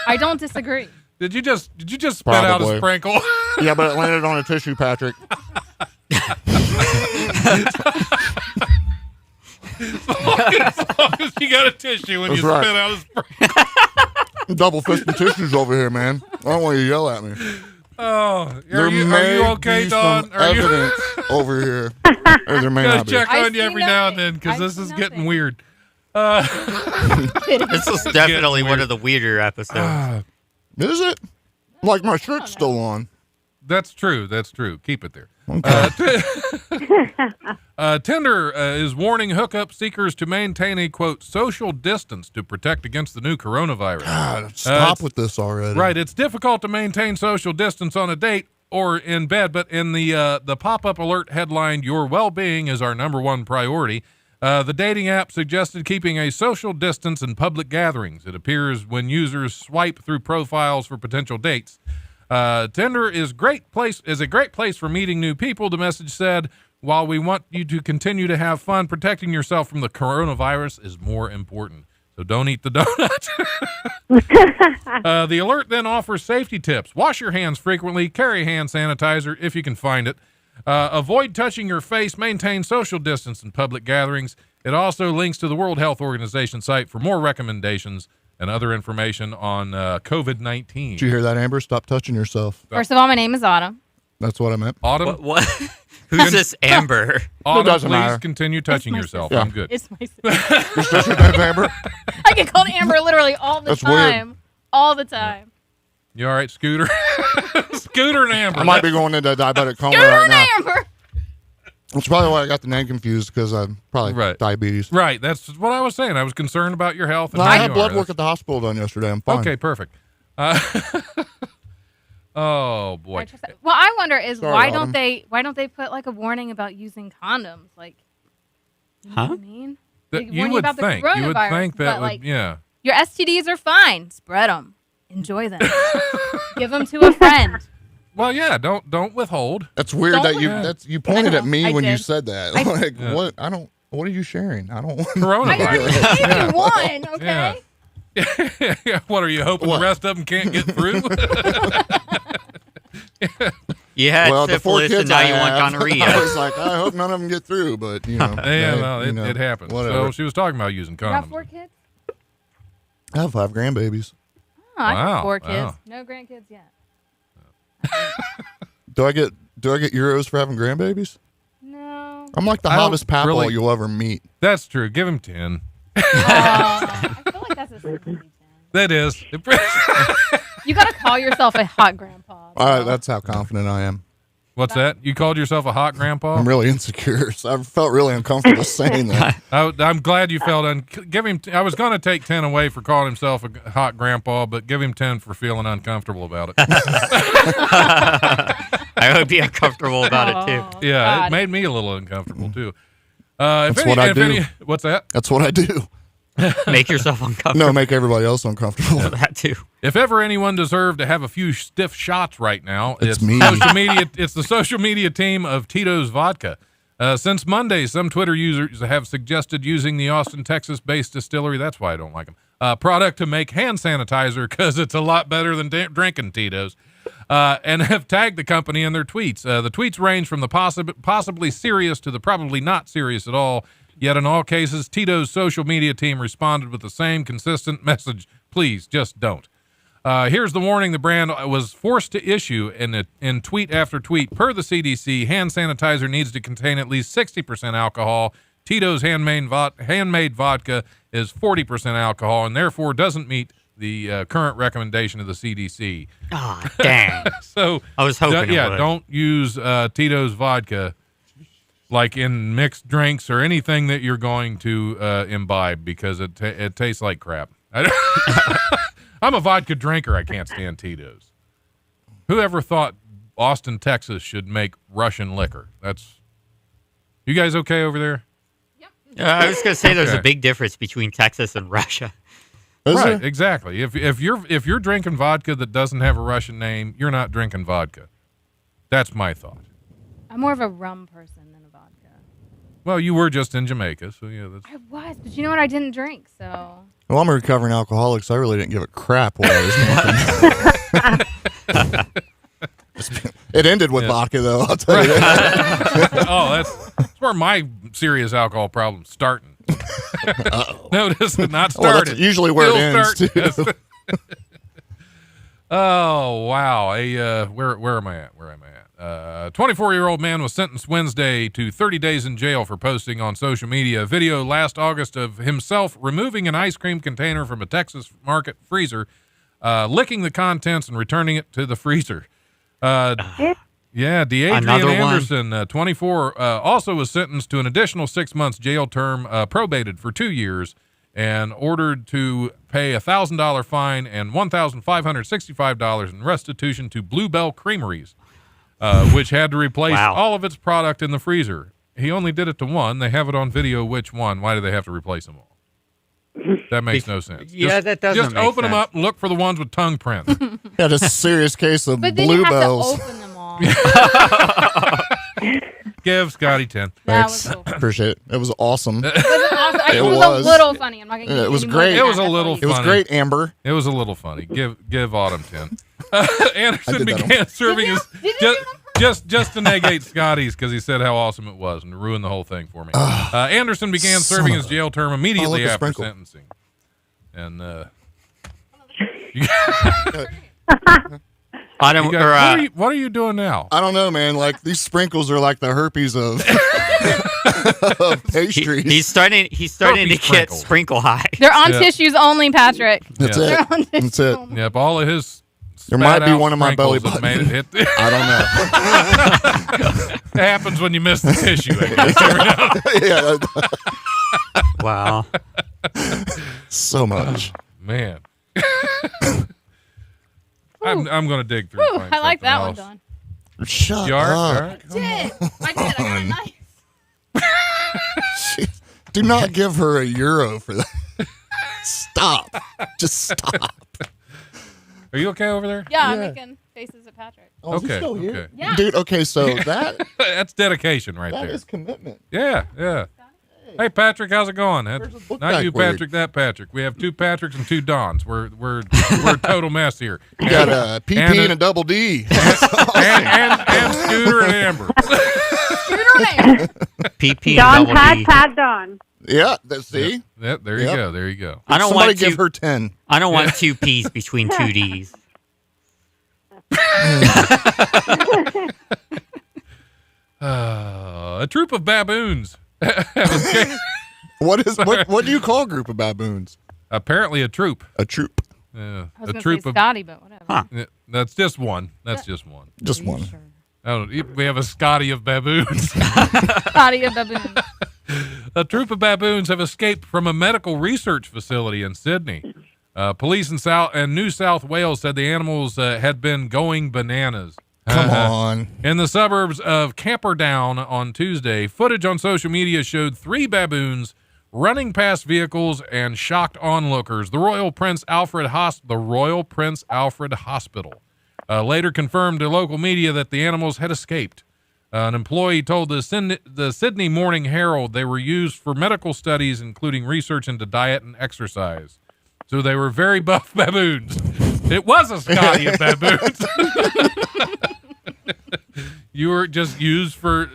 I don't disagree. Did you just spit out Probably. a sprinkle? Yeah, but it landed on a tissue, Patrick. As long as you got a tissue when That's you right. spit out a sprinkle. Double fisting tissues over here, man. I don't want you to yell at me. Oh, There are you may okay, be Don? some Are you? evidence over here. Or there may Gotta not be. check I on you see every now and nothing. then because I this see is getting nothing. weird. This is definitely one of the weirder episodes. Is it? Like my shirt's still on. That's true. That's true. Keep it there. Okay. Tinder is warning hookup seekers to maintain a, quote, social distance to protect against the new coronavirus. God, stop it's- with this already. Right. It's difficult to maintain social distance on a date or in bed, but in the pop-up alert headline, your well-being is our number one priority. The dating app suggested keeping a social distance in public gatherings. It appears when users swipe through profiles for potential dates. Tinder is a great place for meeting new people, the message said. While we want you to continue to have fun, protecting yourself from the coronavirus is more important. So don't eat the donut. The alert then offers safety tips. Wash your hands frequently. Carry hand sanitizer if you can find it. Avoid touching your face. Maintain social distance in public gatherings. It also links to the World Health Organization site for more recommendations and other information on COVID-19. Did you hear that, Amber? Stop touching yourself. First of all, my name is Autumn. That's what I meant. Autumn, What? Who's this Amber? Autumn, doesn't please matter. continue touching my yourself. sister. I'm good. It's my sister. Your sister's name's Amber? I get called Amber literally all the That's weird. time. All the time. You all right, Scooter? Scooter and Amber. I might be going into diabetic coma Scooter right and now. Amber. That's probably why I got the name confused, because I'm probably Right. diabetes. Right, that's what I was saying. I was concerned about your health. And No, how I you had are. blood work That's- at the hospital done yesterday. I'm fine. Okay, perfect. Oh boy. Well, I wonder is Sorry, why Autumn. don't they put like a warning about using condoms? Like, you know Huh? what I mean? That They you warn would about the think. You would coronavirus, think that but, would. like, Yeah. Your STDs are fine. Spread them. Enjoy them. Give them to a friend. Well, yeah. Don't withhold. That's weird Don't that you look- that's you pointed at me I when you did. said that. I- Like Yeah. what? I don't. What are you sharing? I don't want. I already Coronavirus. gave Yeah. you one, okay? Yeah. What are you hoping What? the rest of them can't get through? You had Well, the 4 syphilis, and kids now I you want have, gonorrhea. I was like, I hope none of them get through, but you know. Yeah, they- well, you know, it happens. Whatever. So she was talking about using You got condoms. 4 kids? I have 5 grandbabies. Oh, I Wow, got 4 kids. wow. No grandkids yet. Do I get euros for having grandbabies? No. I'm like the I don't hottest papa really- you'll ever meet. That's true. Give him 10. I feel like that's a 60-10. That is. You got to call yourself a hot grandpa. That's how confident I am. What's that? You called yourself a hot grandpa? I'm really insecure. So I felt really uncomfortable saying that. I'm glad you felt give him. I was going to take 10 away for calling himself a hot grandpa, but give him 10 for feeling uncomfortable about it. I would be uncomfortable about it too. Yeah, God. it made me a little uncomfortable too. That's what I do. What's that? That's what I do. Make yourself uncomfortable. No, make everybody else uncomfortable. That too. If ever anyone deserved to have a few stiff shots right now, It's me. Social media. It's the social media team of Tito's Vodka. Since Monday, some Twitter users have suggested using the Austin, Texas-based distillery. That's why I don't like them. Product to make hand sanitizer because it's a lot better than drinking Tito's. And have tagged the company in their tweets. The tweets range from the possibly serious to the probably not serious at all. Yet in all cases, Tito's social media team responded with the same consistent message: please, just don't. Here's the warning the brand was forced to issue in tweet after tweet. Per the CDC, hand sanitizer needs to contain at least 60% alcohol. Tito's handmade vodka is 40% alcohol and therefore doesn't meet the current recommendation of the CDC. Ah, dang. So I was hoping it would. don't use Tito's vodka like in mixed drinks or anything that you're going to imbibe because it tastes like crap. I'm a vodka drinker. I can't stand Tito's. Whoever thought Austin, Texas should make Russian liquor? You guys okay over there? I was going to say there's Okay. a big difference between Texas and Russia. Is Right, there? exactly. If you're drinking vodka that doesn't have a Russian name, you're not drinking vodka. That's my thought. I'm more of a rum person than a vodka. Well, you were just in Jamaica, so yeah, that's I was, but you know what? I didn't drink, so. Well, I'm a recovering alcoholic, so I really didn't give a crap what I was drinking. It ended with Yeah. vodka, though. I'll tell you that. oh, that's where my serious alcohol problem's starting. Notice it not Well, started. that's usually where it Still ends, starting. Oh wow! Where am I at? Where am I at? 24-year-old man was sentenced Wednesday to 30 days in jail for posting on social media a video last August of himself removing an ice cream container from a Texas market freezer, licking the contents and returning it to the freezer. Yeah, DeAdrian Another one. Anderson, 24, also was sentenced to an additional 6 months jail term, probated for 2 years, and ordered to pay a $1,000 fine and $1,565 in restitution to Bluebell Creameries, which had to replace Wow. all of its product in the freezer. He only did it to one. They have it on video which one. Why do they have to replace them all? That makes no sense. Yeah, that doesn't Just make open them sense. up, look for the ones with tongue prints. Had a serious case of But then you have to bluebells. open them all. Give Scotty 10. That was Thanks. cool. It Appreciate it. It was awesome. wasn't awesome. It It was was. a little funny. I'm not gonna. It was any more great. than It that. was a That's little all you It was funny. great, Amber. It was a little funny. Give Autumn 10. Anderson that began serving Did his you do just to negate Scotty's because he said how awesome it was and ruin the whole thing for me. Anderson began son serving of his a- jail term immediately Oh, look, a after sprinkle. sentencing. And I don't. you guys, what are you doing now? I don't know, man. Like these sprinkles are like the herpes of, of pastries. he's starting to Herpes get sprinkle. sprinkle high. They're on Yeah. tissues only, Patrick. That's Yeah. it. They're on tissues That's it. only. Yep, all of his. There might be spat out one in my belly sprinkles button. that made it hit. I don't know. It happens when you miss the tissue. I guess. Every now and Yeah, Wow. so much. Man. I'm going to dig through. Whew, and find I like something that one, else. Don. Shut You all right? up. All right? I got a knife. Do not give her €1 for that. Stop. Just stop. Are you okay over there? Yeah, I'm Yeah. making faces at Patrick. Oh, is he Okay, still here? okay. Yeah. Dude, okay, so That's dedication right that there. is commitment. Yeah, yeah. Hey Patrick, how's it going? Where's the book Not bag you, weird? Patrick. That Patrick. We have 2 Patricks and 2 Dons. We're a total mess here. You got a PP and a double D. and Scooter and Amber. PP Don, and double Pat, D. Pat, Don. Yeah, see? Yeah, there you Yep. go. There you go. I don't Somebody want give two. her 10. I don't want 2 P's between 2 D's. A troop of baboons have escaped. What do you call a group of baboons? Apparently, a troop. A troop. Yeah, I was a gonna troop say of. Scotty, but whatever. Huh. Yeah, that's just one. That's just one. Just one. Oh, we have a Scotty of baboons. Scotty of baboon. A troop of baboons have escaped from a medical research facility in Sydney. Police in New South Wales said the animals had been going bananas. Come on. In the suburbs of Camperdown on Tuesday, footage on social media showed 3 baboons running past vehicles and shocked onlookers. The Royal Prince Alfred Hospital later confirmed to local media that the animals had escaped. An employee told the Sydney Morning Herald they were used for medical studies, including research into diet and exercise. So they were very buff baboons. It was a Scotty of baboons. You were just used for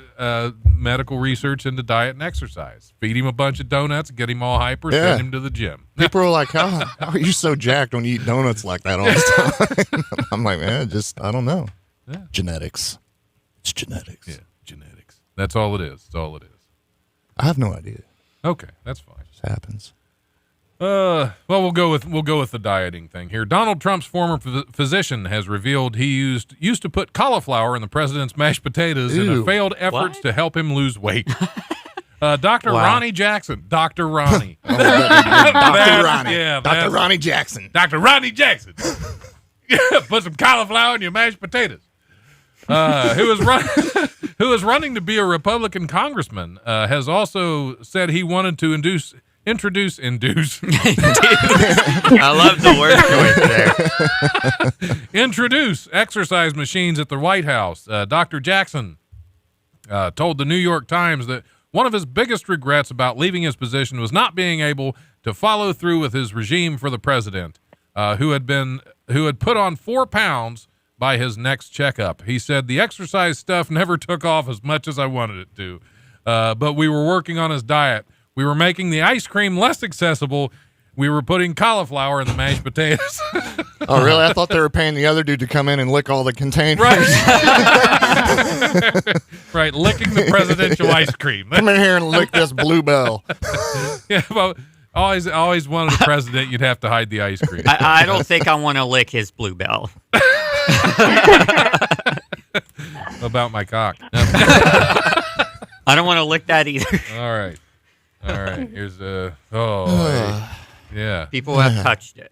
medical research into diet and exercise. Feed him a bunch of donuts, get him all hyper, Yeah. send him to the gym. People are like, how are you so jacked when you eat donuts like that all the time? I'm like, man, I don't know. Yeah. Genetics. It's genetics. Yeah, genetics. That's all it is. That's all it is. I have no idea. Okay, that's fine. It just happens. Well, we'll go with the dieting thing here. Donald Trump's former physician has revealed he used to put cauliflower in the president's mashed potatoes in a Ew. failed efforts What? to help him lose weight. Dr. Wow. Ronnie Jackson. Dr. Ronnie. Dr. That- Ronnie. yeah, Dr. that's- Ronnie Jackson. Dr. Ronnie Jackson. Put some cauliflower in your mashed potatoes. Who is running to be a Republican congressman, has also said he wanted to induce. I love the word choice there. Introduce exercise machines at the White House. Dr. Jackson told the New York Times that one of his biggest regrets about leaving his position was not being able to follow through with his regime for the president, who had put on 4 pounds by his next checkup. He said the exercise stuff never took off as much as I wanted it to, but we were working on his diet. We were making the ice cream less accessible. We were putting cauliflower in the mashed potatoes. Oh, really? I thought they were paying the other dude to come in and lick all the containers. Right. Right, licking the presidential ice cream. Come in here and lick this bluebell. Yeah, well, always wanted a president, you'd have to hide the ice cream. I don't think I want to lick his bluebell. About my cock. No. I don't want to lick that either. All right. Here's yeah. People have touched it.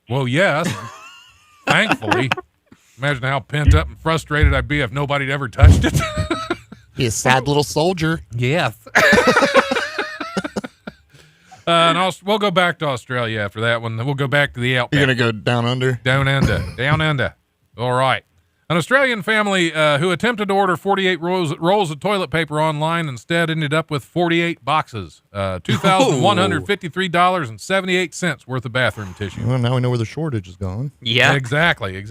Well, yes. Thankfully. Imagine how pent up and frustrated I'd be if nobody ever touched it. Be a sad little soldier. Yes. And we'll go back to Australia after that one. Then we'll go back to the outback. You're going to go down under? Down under. All right. An Australian family who attempted to order 48 rolls of toilet paper online instead ended up with 48 boxes, $2,153.78 worth of bathroom tissue. Well, now we know where the shortage is going. Yeah. Exactly. Haiti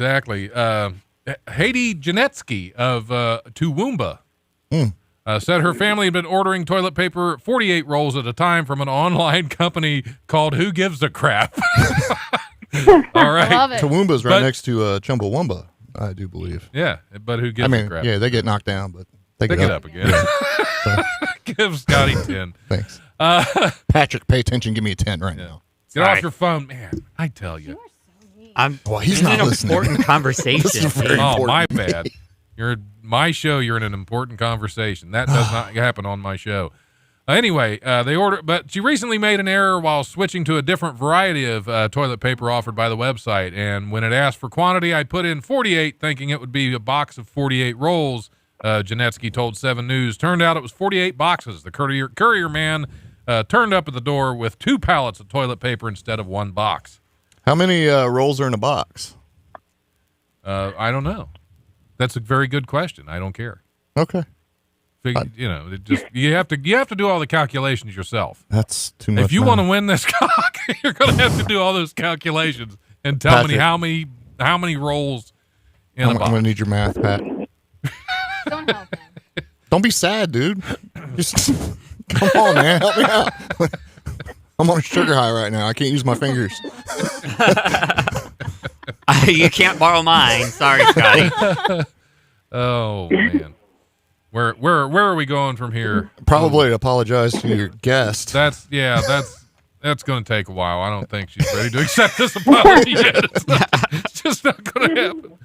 Janetsky of Toowoomba said her family had been ordering toilet paper 48 rolls at a time from an online company called Who Gives a Crap. All right. Love it. Toowoomba's right But- next to Chumbawamba, I do believe. Yeah, but who gives I mean, a crap? yeah, they get knocked down, but they Pick get it up again. Give Scotty 10. Thanks. Patrick, pay attention. Give me a 10 right now. Get Sorry. off your phone, man. I tell you. Well, he's this is not an listening. important conversation. This is very Dave. Oh, my important. bad. You're my show. You're in an important conversation. That does not happen on my show. Anyway, they ordered, but she recently made an error while switching to a different variety of toilet paper offered by the website. And when it asked for quantity, I put in 48, thinking it would be a box of 48 rolls. Janetsky told 7 News. Turned out it was 48 boxes. The courier man turned up at the door with 2 pallets of toilet paper instead of 1 box. How many rolls are in a box? I don't know. That's a very good question. I don't care. Okay. It just you have to do all the calculations yourself. That's too much. If you now. want to win this cock, you're going to have to do all those calculations and tell me Patrick. how many rolls in I'm a box. going to need your math, Pat. Don't help him. Don't be sad, dude. Just come on, man. Help me out. I'm on a sugar high right now. I can't use my fingers. You can't borrow mine. Sorry, Scotty. Oh man, where are we going from here? Probably apologize to your guest. That's going to take a while. I don't think she's ready to accept this apology yet. It's just not going to happen.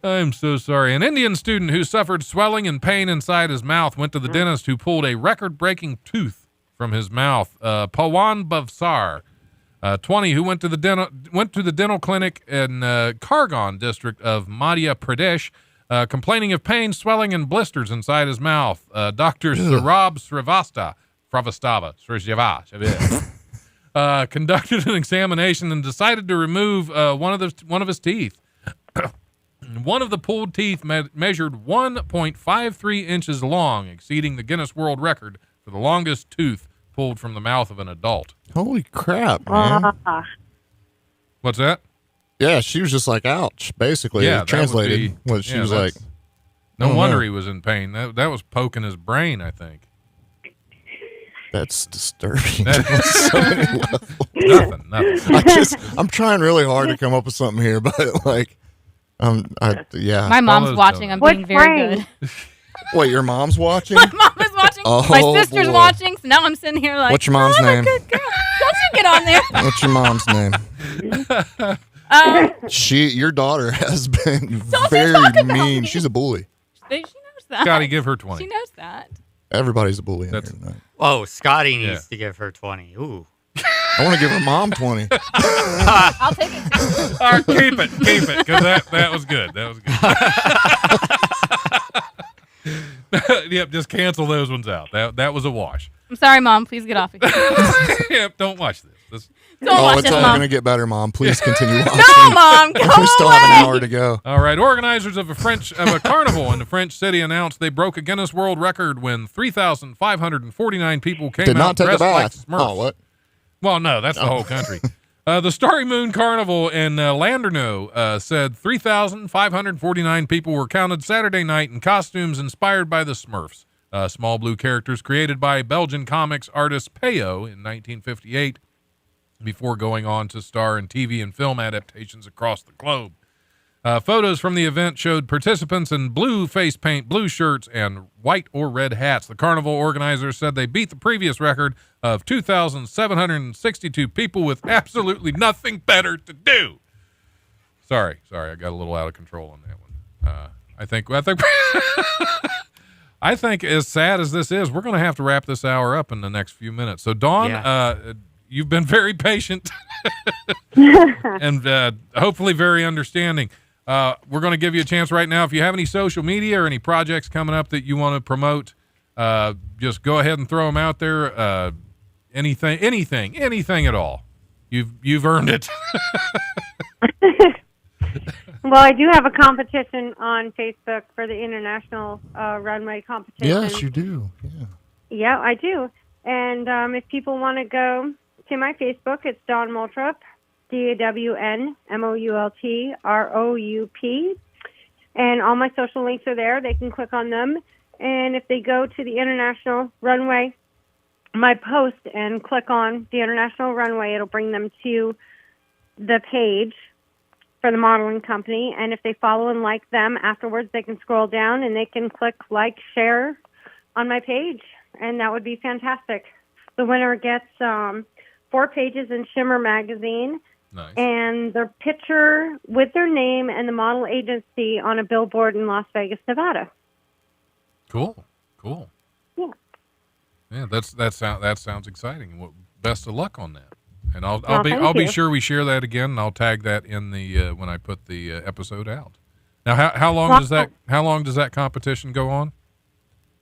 I'm so sorry. An Indian student who suffered swelling and pain inside his mouth went to the dentist, who pulled a record-breaking tooth from his mouth. Pawan Bhavsar, 20, who went to the dental clinic in Kargan district of Madhya Pradesh, complaining of pain, swelling, and blisters inside his mouth. Dr. Sarab conducted an examination and decided to remove one of his teeth. One of the pulled teeth measured 1.53 inches long, exceeding the Guinness World Record for the longest tooth pulled from the mouth of an adult. Holy crap, man. What's that? Yeah, she was just like, ouch, basically. Yeah, that would translated be- what she yeah, was like. that's- No Oh, wonder no. he was in pain. That was poking his brain, I think. That's disturbing. That- On so many levels. Nothing. I'm trying really hard to come up with something here, but like, yeah. My mom's those watching. don't. I'm being What's very brain? good. Wait, your mom's watching? My mom is watching. Oh, My sister's boy. watching. So now I'm sitting here like, What's your mom's I'm a name? good girl. Don't you get on there. What's your mom's name? Your daughter has been Don't very talk about mean. me. She's a bully. She knows that. Scotty, give her 20. She knows that. Everybody's a bully in here That's- tonight. Oh, Scotty needs Yeah. to give her 20. Ooh. I want to give her mom 20. I'll take it too. All right, keep it, because that was good. That was good. Yep, just cancel those ones out. That was a wash. I'm sorry, Mom. Please get off again. Yep, don't watch this. Don't watch It's this, all Mom. going to get better, Mom. Please continue watching. No, Mom. Go We still have an away. hour to go. All right, organizers of a carnival in the French city announced they broke a Guinness World Record when 3,549 people came Did out not take a dressed like bath. Smurfs. Oh, what? Well, no, that's the whole country. The Starry Moon Carnival in Landerneau said 3,549 people were counted Saturday night in costumes inspired by the Smurfs, small blue characters created by Belgian comics artist Peyo in 1958, before going on to star in TV and film adaptations across the globe. Photos from the event showed participants in blue face paint, blue shirts, and white or red hats. The carnival organizers said they beat the previous record of 2,762 people with absolutely nothing better to do. Sorry, I got a little out of control on that one. I think I think as sad as this is, we're going to have to wrap this hour up in the next few minutes. So, Dawn, you've been very patient and hopefully very understanding. We're going to give you a chance right now. If you have any social media or any projects coming up that you want to promote, just go ahead and throw them out there. Anything at all. You've earned it. Well, I do have a competition on Facebook for the international runway competition. Yes, you do. Yeah. Yeah, I do. And if people want to go to my Facebook, it's Dawn Moultrup, DAWNMOULTROUP. And all my social links are there. They can click on them. And if they go to the international runway, my post, and click on the international runway, it'll bring them to the page for the modeling company. And if they follow and like them afterwards, they can scroll down and they can click like, share on my page. And that would be fantastic. The winner gets 4 pages in Shimmer magazine. Nice. And their picture with their name and the model agency on a billboard in Las Vegas, Nevada. Cool. Yeah. Yeah, that sounds exciting. Well, best of luck on that. And I'll thank be you. sure we share that again, and I'll tag that in the when I put the episode out. Now, how long does that competition go on?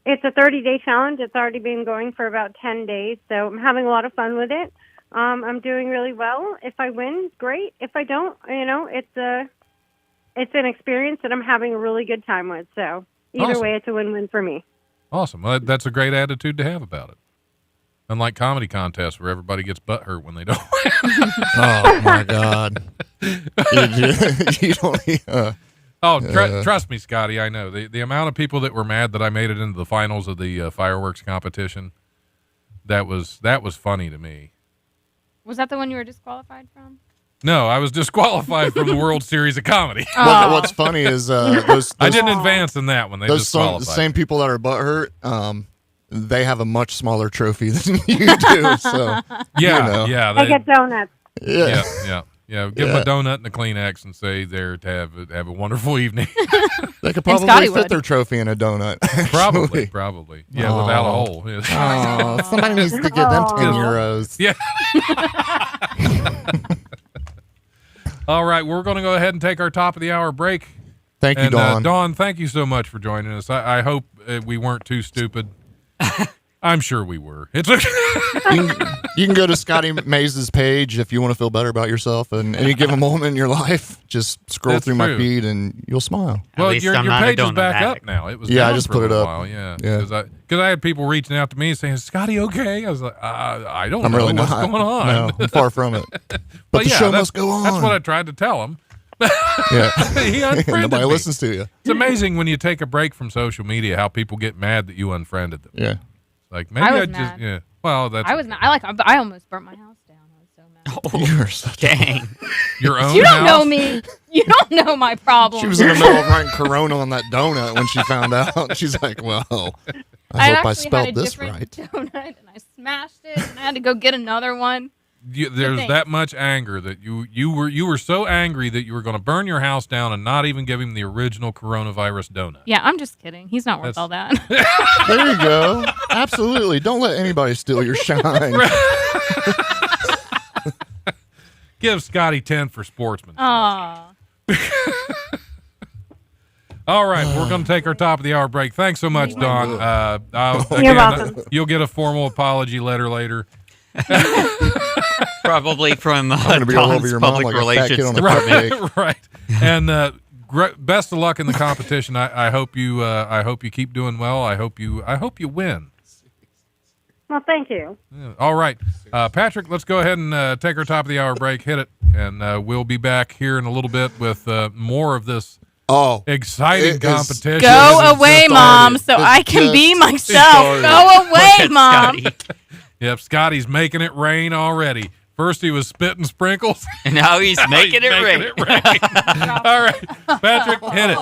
It's a 30-day challenge. It's already been going for about 10 days, so I'm having a lot of fun with it. I'm doing really well. If I win, great. If I don't, it's an experience that I'm having a really good time with. So either Awesome. way, it's a win-win for me. Awesome. Well, that's a great attitude to have about it. Unlike comedy contests where everybody gets butthurt when they don't win. Oh my God. You don't. Trust me, Scotty. I know the amount of people that were mad that I made it into the finals of the fireworks competition. That was funny to me. Was that the one you were disqualified from? No, I was disqualified from the World Series of Comedy. What's funny is those I didn't advance in that one. They the disqualified. same people that are butthurt, they have a much smaller trophy than you do. So yeah. I get donuts. Yeah. Give them a donut and a Kleenex and say there to have a wonderful evening. They could Scotty probably fit would. their trophy in a donut. Probably. Yeah, without a hole. Yeah. Oh, somebody needs to give them 10 euros. Yeah. All right, we're going to go ahead and take our top of the hour break. Thank you, And Dawn. Dawn, thank you so much for joining us. I hope we weren't too stupid. I'm sure we were. It's okay. You can go to Scotty Mays' page if you want to feel better about yourself and any given moment in your life. Just scroll That's through my true. feed and you'll smile. Well, least your I'm not a page is donut back addict. up now. It was Yeah, I down just for put a it little up. while. Yeah, Yeah. because I had people reaching out to me saying, "Is Scotty okay?" I was like, "I don't I'm know really what's not. going on." No, I'm far from it. But the yeah, show that's- must go on. That's what I tried to tell him. Yeah. He unfriended Nobody me. listens to you. It's amazing when you take a break from social media how people get mad that you unfriended them. Yeah. Like maybe I was I just mad. yeah. Well, that's I was not. I almost burnt my house down. I was so mad. You're such Dang. your own. You don't know house? me. You don't know my problem. She was in the middle of writing Corona on that donut when she found out. She's like, well, I hope I actually spelled had a this different right. donut, and I smashed it, and I had to go get another one. There's thing. that much anger that you were so angry that you were going to burn your house down and not even give him the original coronavirus donut. Yeah, I'm just kidding. He's not worth That's- all that. There you go. Absolutely. Don't let anybody steal your shine. Give Scotty 10 for sportsman. Aw. All right, we're going to take our top of the hour break. Thanks so much, Dawn. You're welcome. You'll get a formal apology letter later. Probably from gonna be all over Dawn's your mom public like a fat kid relations on the department. cupcake. Right. And best of luck in the competition. I hope you keep doing well. I hope you win. Well, thank you. Yeah. All right, Patrick. Let's go ahead and take our top of the hour break. Hit it, and we'll be back here in a little bit with more of this Oh, exciting It is- competition. Go This is away, just Mom, started. so This I can be just myself. started. Go Look away, at Mom. Scotty. Yep, Scotty's making it rain already. First he was spitting sprinkles. And now he's making it rain. All right, Patrick, hit it.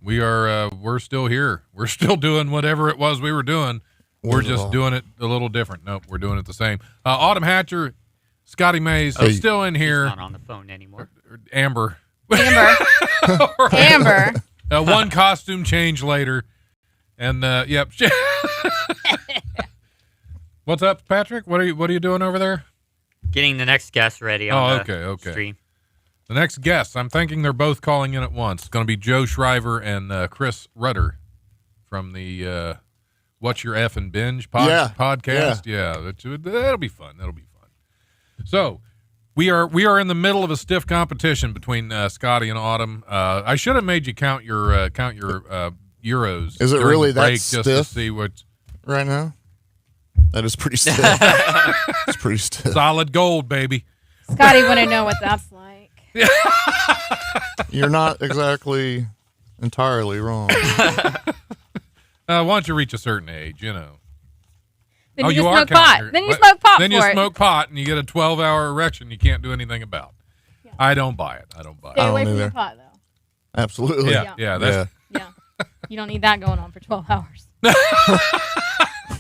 We're still here. We're still doing whatever it was we were doing. We're Was it just all? doing it a little different. Nope, we're doing it the same. Autumn Hatcher, Scotty Mays, Hey. still in He's here. not on the phone anymore. Amber. Amber. Amber. One costume change later. And yep. What's up, Patrick? What are you doing over there? Getting the next guest ready on the Okay. stream. The next guests, I'm thinking they're both calling in at once. It's going to be Joe Shriver and Chris Rudder from the What's Your Effin' Binge podcast. Yeah, that'll be fun. That'll be fun. So we are in the middle of a stiff competition between Scotty and Autumn. I should have made you count your euros. Is it during really the break that just to stiff? see what Right now? That is pretty stiff. It's pretty stiff. solid gold, baby. Scotty wouldn't know what that's like. You're not exactly entirely wrong. Once you reach a certain age, you know. Then Oh, you you just are smoke counting pot. your- Then you what? smoke pot Then for you it. smoke pot and you get a 12-hour erection you can't do anything about. I don't buy it. Stay I away don't from the either. pot, though. Absolutely. Yeah, that's Yeah. You don't need that going on for 12 hours.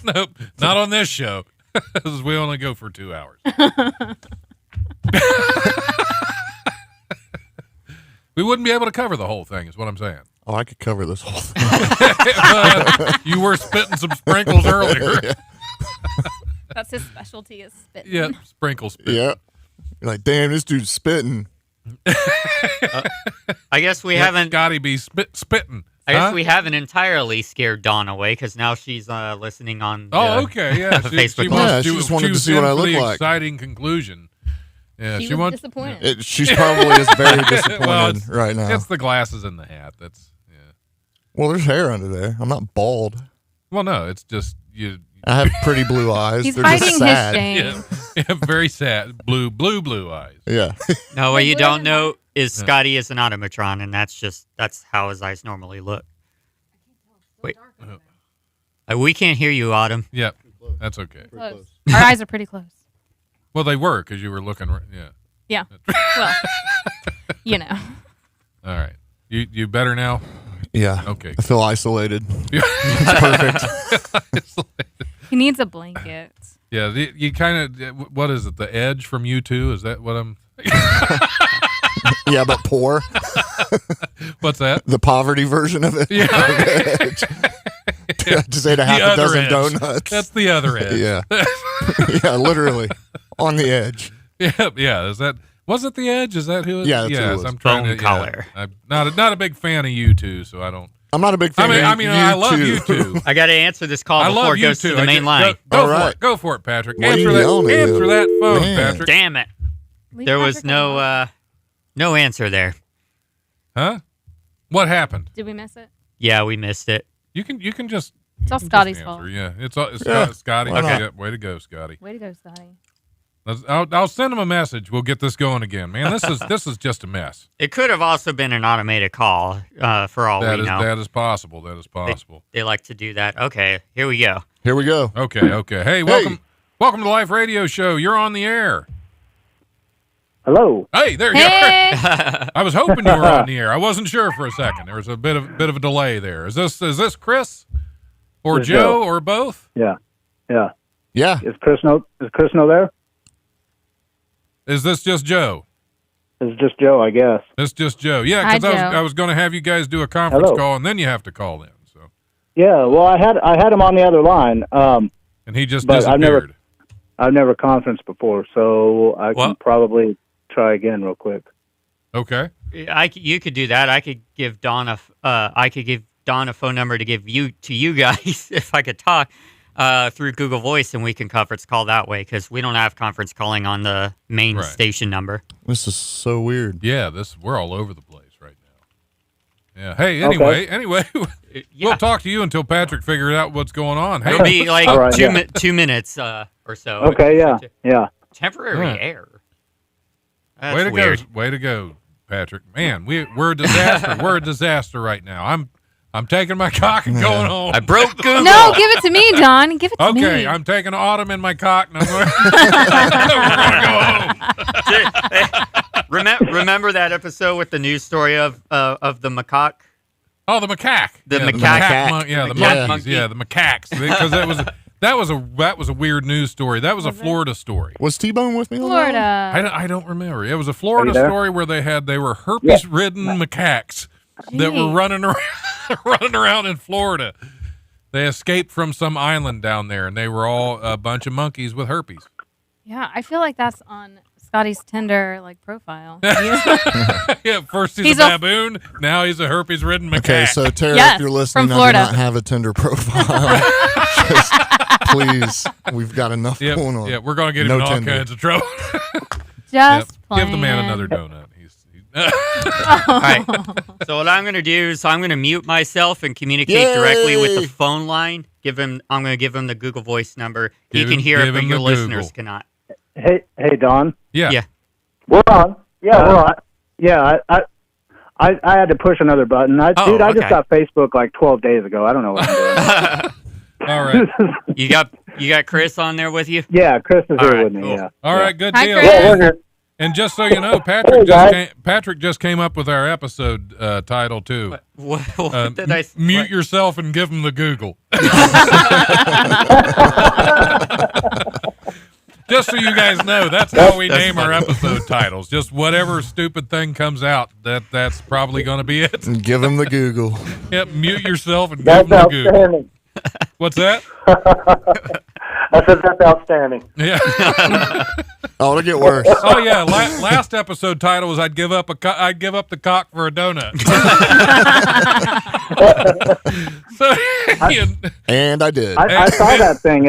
nope, not on this show. 'Cause we only go for 2 hours. We wouldn't be able to cover the whole thing, is what I'm saying. Oh, I could cover this whole thing. You were spitting some sprinkles earlier. That's his specialty is spitting. Yeah, sprinkle spit. Yeah. You're like, damn, this dude's spitting. I guess we haven't. Scotty be spitting. I guess Huh? we haven't entirely scared Dawn away because now she's listening on. Oh, okay, yeah. Facebook wants Live. Yeah, she just wanted to was see what in I for look the like. Exciting conclusion. Yeah, She she was wants. disappointed. She's probably is very disappointed Well, it's- right now. It's the glasses and the hat. That's yeah. Well, there's hair under there. I'm not bald. Well, no, it's just you. I have pretty blue eyes. He's They're hiding just his sad. shame. Yeah, very sad. Blue eyes. Yeah. No, what Like, you what don't is it know is Scotty is an automatron, and that's how his eyes normally look. Wait, we can't hear you, Autumn. Yep, that's okay. Close. Our eyes are pretty close. Well, they were because you were looking. Yeah. Yeah. Well, you know. All right. You better now. Yeah. Okay. I feel isolated. It's perfect. He needs a blanket. Yeah. You kind of. What is it? The Edge from U2? Is that what I'm? Yeah, but poor. What's that? The poverty version of it. Yeah. I just ate a half The a other dozen edge. donuts. That's the other edge. Yeah. Yeah, literally. On the edge. Yeah. Is that? Was it the Edge? Is that who? Yeah, that's who it yes. was. I'm trying Bone to. color. Yeah, I'm not a big fan of U2, so I don't. I'm not a big fan I of mean, you I love too. U2. I got to answer this call I before love it goes U2. to the main I line. Go All for right. it. Go for it, Patrick. What are you yelling at Answer you? that phone, Man. Patrick. Damn it! Leave There was Patrick alone. no answer there. Huh? What happened? Did we miss it? Yeah, we missed it. You can just. It's all just Scotty's answer. fault. Yeah, it's Yeah, Scotty. why not? Yeah, way to go, Scotty. Way to go, Scotty. I'll send him a message. We'll get this going again, man. This is just a mess. It could have also been an automated call, for all we know. That is possible. That is possible. They like to do that. Okay, here we go. Here we go. Okay. Hey, welcome to Life Radio Show. You're on the air. Hello. Hey, there you Hey! are. I was hoping you were on the air. I wasn't sure for a second. There was a bit of a delay there. Is this Chris or This is Joe Joe. or both? Yeah. Yeah. Is Chris no there? Is this just Joe? It's just Joe, I guess. It's just Joe. Yeah, Hi, because Joe. I was going to have you guys do a conference Hello. call, and then you have to call in. So, Yeah. Well, I had him on the other line. and he just But I've disappeared. never conferenced before, so I Well- can probably try again real quick. Okay. You could do that. I could give Dawn a phone number to give you guys if I could talk through Google Voice, and we can conference call that way because we don't have conference calling on the main Right. station number. This is so weird. Yeah, we're all over the place right now. Yeah. Hey, anyway, Yeah, we'll talk to you until Patrick figures out what's going on. Hey, it'll be like All right, 2 minutes or so. Okay. Yeah. Temporary Yeah. error. That's way to weird. go, way to go, Patrick. Man, we're a disaster. We're a disaster right now. I'm taking my cock and going home. I broke Google. No, give it to me, Don. Give it to me. Okay, I'm taking Autumn in my cock and I'm going we're gonna go home. Remember that episode with the news story of the macaque? Oh, the macaque. The yeah, macaque. The The monkeys. monkey. Yeah, the macaques. Because that was a weird news story. That was a Florida story. Was T-Bone with me on that one? Florida. I don't remember. It was a Florida there? story where they were herpes-ridden macaques that were Jeez. running around in Florida. They escaped from some island down there, and they were all a bunch of monkeys with herpes. Yeah, I feel like that's on Scotty's Tinder profile. Yeah, first he's a baboon, now he's a herpes-ridden macaque. Okay, so Tara, Yes, if you're listening, from I do Florida. not have a Tinder profile. Just, please, we've got enough Yep, going on. yeah, we're going to get No him in all Tinder. kinds of trouble. Just Give the man playing. another donut. All right. So what I'm going to do is I'm going to mute myself and communicate directly with the Yay! phone line. I'm going to give him the Google Voice number. He Give can him- hear it, give but him your the listeners Google. cannot. Hey, Don. Yeah. Yeah. We're on. Yeah, we're on. Yeah, I had to push another button. I Oh, just okay. got Facebook like 12 days ago. I don't know what I'm doing. All right. You got Chris on there with you? Yeah, Chris is All here right, with me. cool. Yeah. All right, good Hi, deal. Chris. Yeah, we're here. And just so you know, Patrick just came up with our episode title too. What did I say? Mute yourself and give him the Google. Just so you guys know, that's how we name our episode titles. Just whatever stupid thing comes out, that's probably going to be it. And give him the Google. Yep, mute yourself and give That's him the Google. outstanding. What's that? I said that's outstanding. Yeah. Oh, it'll get worse. Oh yeah. Last episode title was I'd give up the cock for a donut. So, And I did. I saw that thing.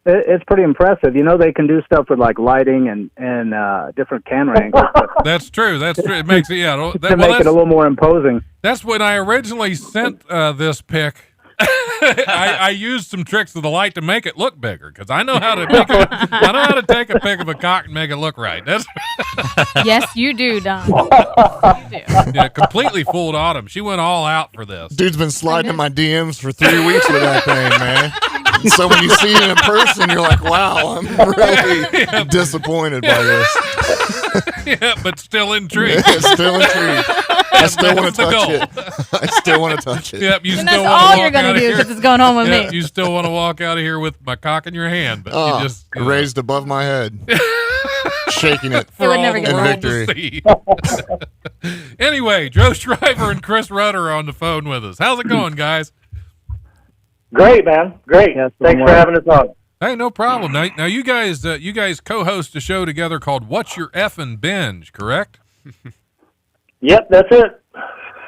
It's pretty impressive. You know, they can do stuff with like lighting and different camera angles that's true. That's true. It makes it to make it a little more imposing. That's when I originally sent this pic. I used some tricks with the light to make it look bigger because I know how to take a pic of a cock and make it look right. That's Yes, you do, Don. You do. yeah, completely fooled Autumn. She went all out for this. Dude's been sliding in my DMs for 3 weeks with that thing, man. So when you see it in person, you're like, wow, I'm really disappointed by this. Yeah, but still intrigued. It's still intrigued. I still want to That's the touch goal. it. I still want to touch it. Yep, you And still that's want all to you're walk going out to of do here. because it's going home with Yeah, me. you still want to walk out of here with my cock in your hand, but you just Raised above my head, shaking it. for would all never the get world old. to see. Anyway, Joe Shriver and Chris Rudder are on the phone with us. How's it going, guys? Great, man. Great. Yes, Thanks for having us on. Hey, no problem. Now you guys co-host a show together called "What's Your Effin' Binge," correct? Yep, that's it.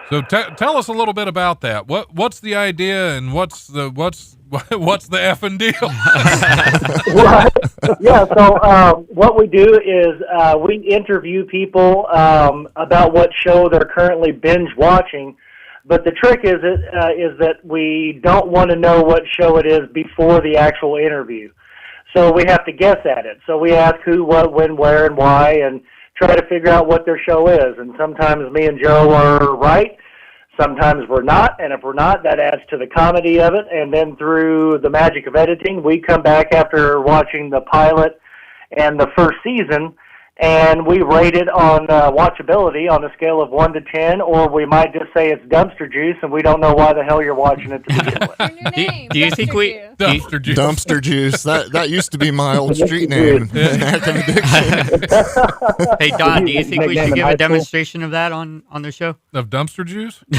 So tell us a little bit about that. What's the idea and what's the effing deal? Right. Yeah, so what we do is we interview people about what show they're currently binge watching, but the trick is that we don't want to know what show it is before the actual interview. So we have to guess at it. So we ask who, what, when, where, and why, and try to figure out what their show is. And sometimes me and Joe are right. Sometimes we're not, and if we're not, that adds to the comedy of it. And then through the magic of editing, we come back after watching the pilot and the first season, and we rate it on watchability on a scale of 1 to 10, or we might just say it's dumpster juice, and we don't know why the hell you're watching it to begin with. Your new name, do you think we- Juice. Dumpster juice. Dumpster juice. That used to be my old street name in Acton Addiction. Hey, Don, do you think we Nickname should in give high a school? demonstration of that on the show? Of dumpster juice? We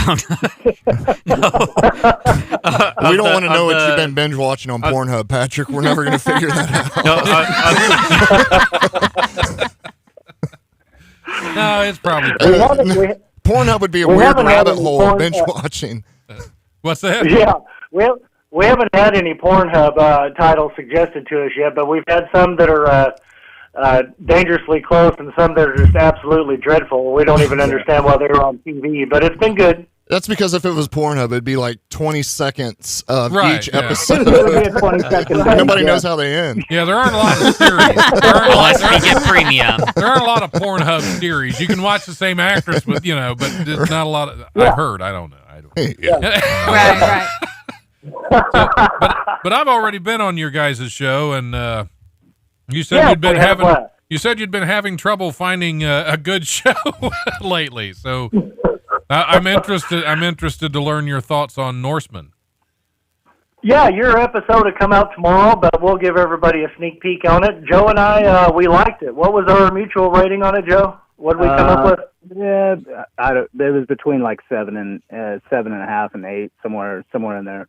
don't want to know what you've been binge watching on Pornhub, Patrick. We're never going to figure that out. No, No, it's probably. Pornhub would be a we weird haven't had rabbit any hole porn- of binge watching. What's that? Yeah, we haven't had any Pornhub titles suggested to us yet, but we've had some that are dangerously close and some that are just absolutely dreadful. We don't even understand why they're on TV, but it's been good. That's because if it was Pornhub, it'd be like 20 seconds of Right, each yeah. episode. It would be a 20-second Nobody thing, knows yeah. how they end. Yeah, there aren't a lot of series. unless we get premium. There aren't a lot of Pornhub series. You can watch the same actress, but but there's not a lot of. I heard. I don't know. Right. But I've already been on your guys' show, and you said Yeah, you'd been we have having. what? You said you'd been having trouble finding a good show lately. So I'm interested. I'm interested to learn your thoughts on Norseman. Yeah, your episode will come out tomorrow, but we'll give everybody a sneak peek on it. Joe and I, we liked it. What was our mutual rating on it, Joe? What did we come up with? Yeah, it was between like 7.5 and 8, somewhere in there.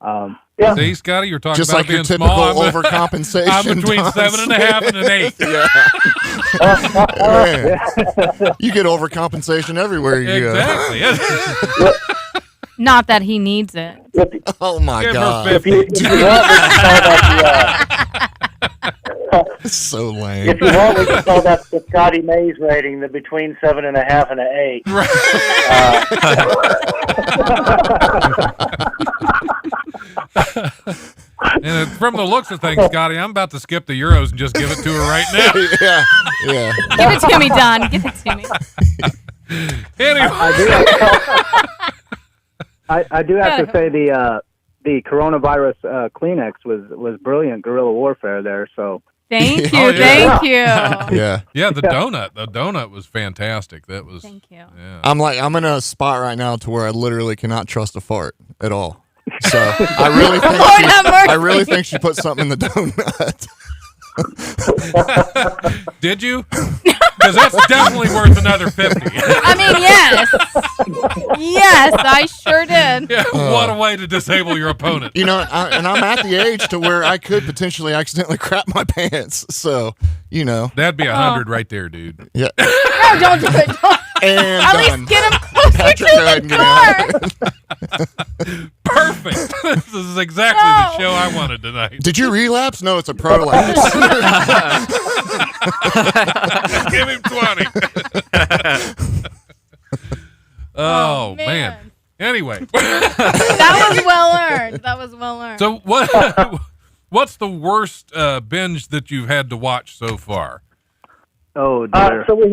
Yeah. See, Scotty, you're talking Just about like your being typical small. overcompensation. I'm between Don 7.5 and an 8. Man, you get overcompensation everywhere you go. Exactly. Not that he needs it. Oh my Give her God, 50. If you want, we can call that so lame. if you want, we can call that the Scotty Mays rating, the between 7.5 and an 8. And from the looks of things, Scotty, I'm about to skip the Euros and just give it to her right now. Yeah. Give it to me, Don. Give it to me. Anyway. I do have to say the coronavirus Kleenex was brilliant guerrilla warfare there. So Thank you. Oh, yeah. Thank you. Yeah. Yeah, the donut was fantastic. That was. Thank you. Yeah. I'm in a spot right now to where I literally cannot trust a fart at all. So I really think Lord have mercy. I really think she put something in the donut. Did you? Because that's definitely worth another 50. I mean, yes. Yes, I sure did. Yeah, what a way to disable your opponent. You know, and I'm at the age to where I could potentially accidentally crap my pants. So, you know. That'd be 100 right there, dude. Yeah. No, don't do it. Don't. And At done. least get him closer Patrick, to go ahead the and get door. Perfect. This is exactly the show I wanted tonight. Did you relapse? No, it's a prolapse. Give him 20. Oh, man. Anyway. That was well earned. That was well earned. So what's the worst binge that you've had to watch so far? oh dear. So we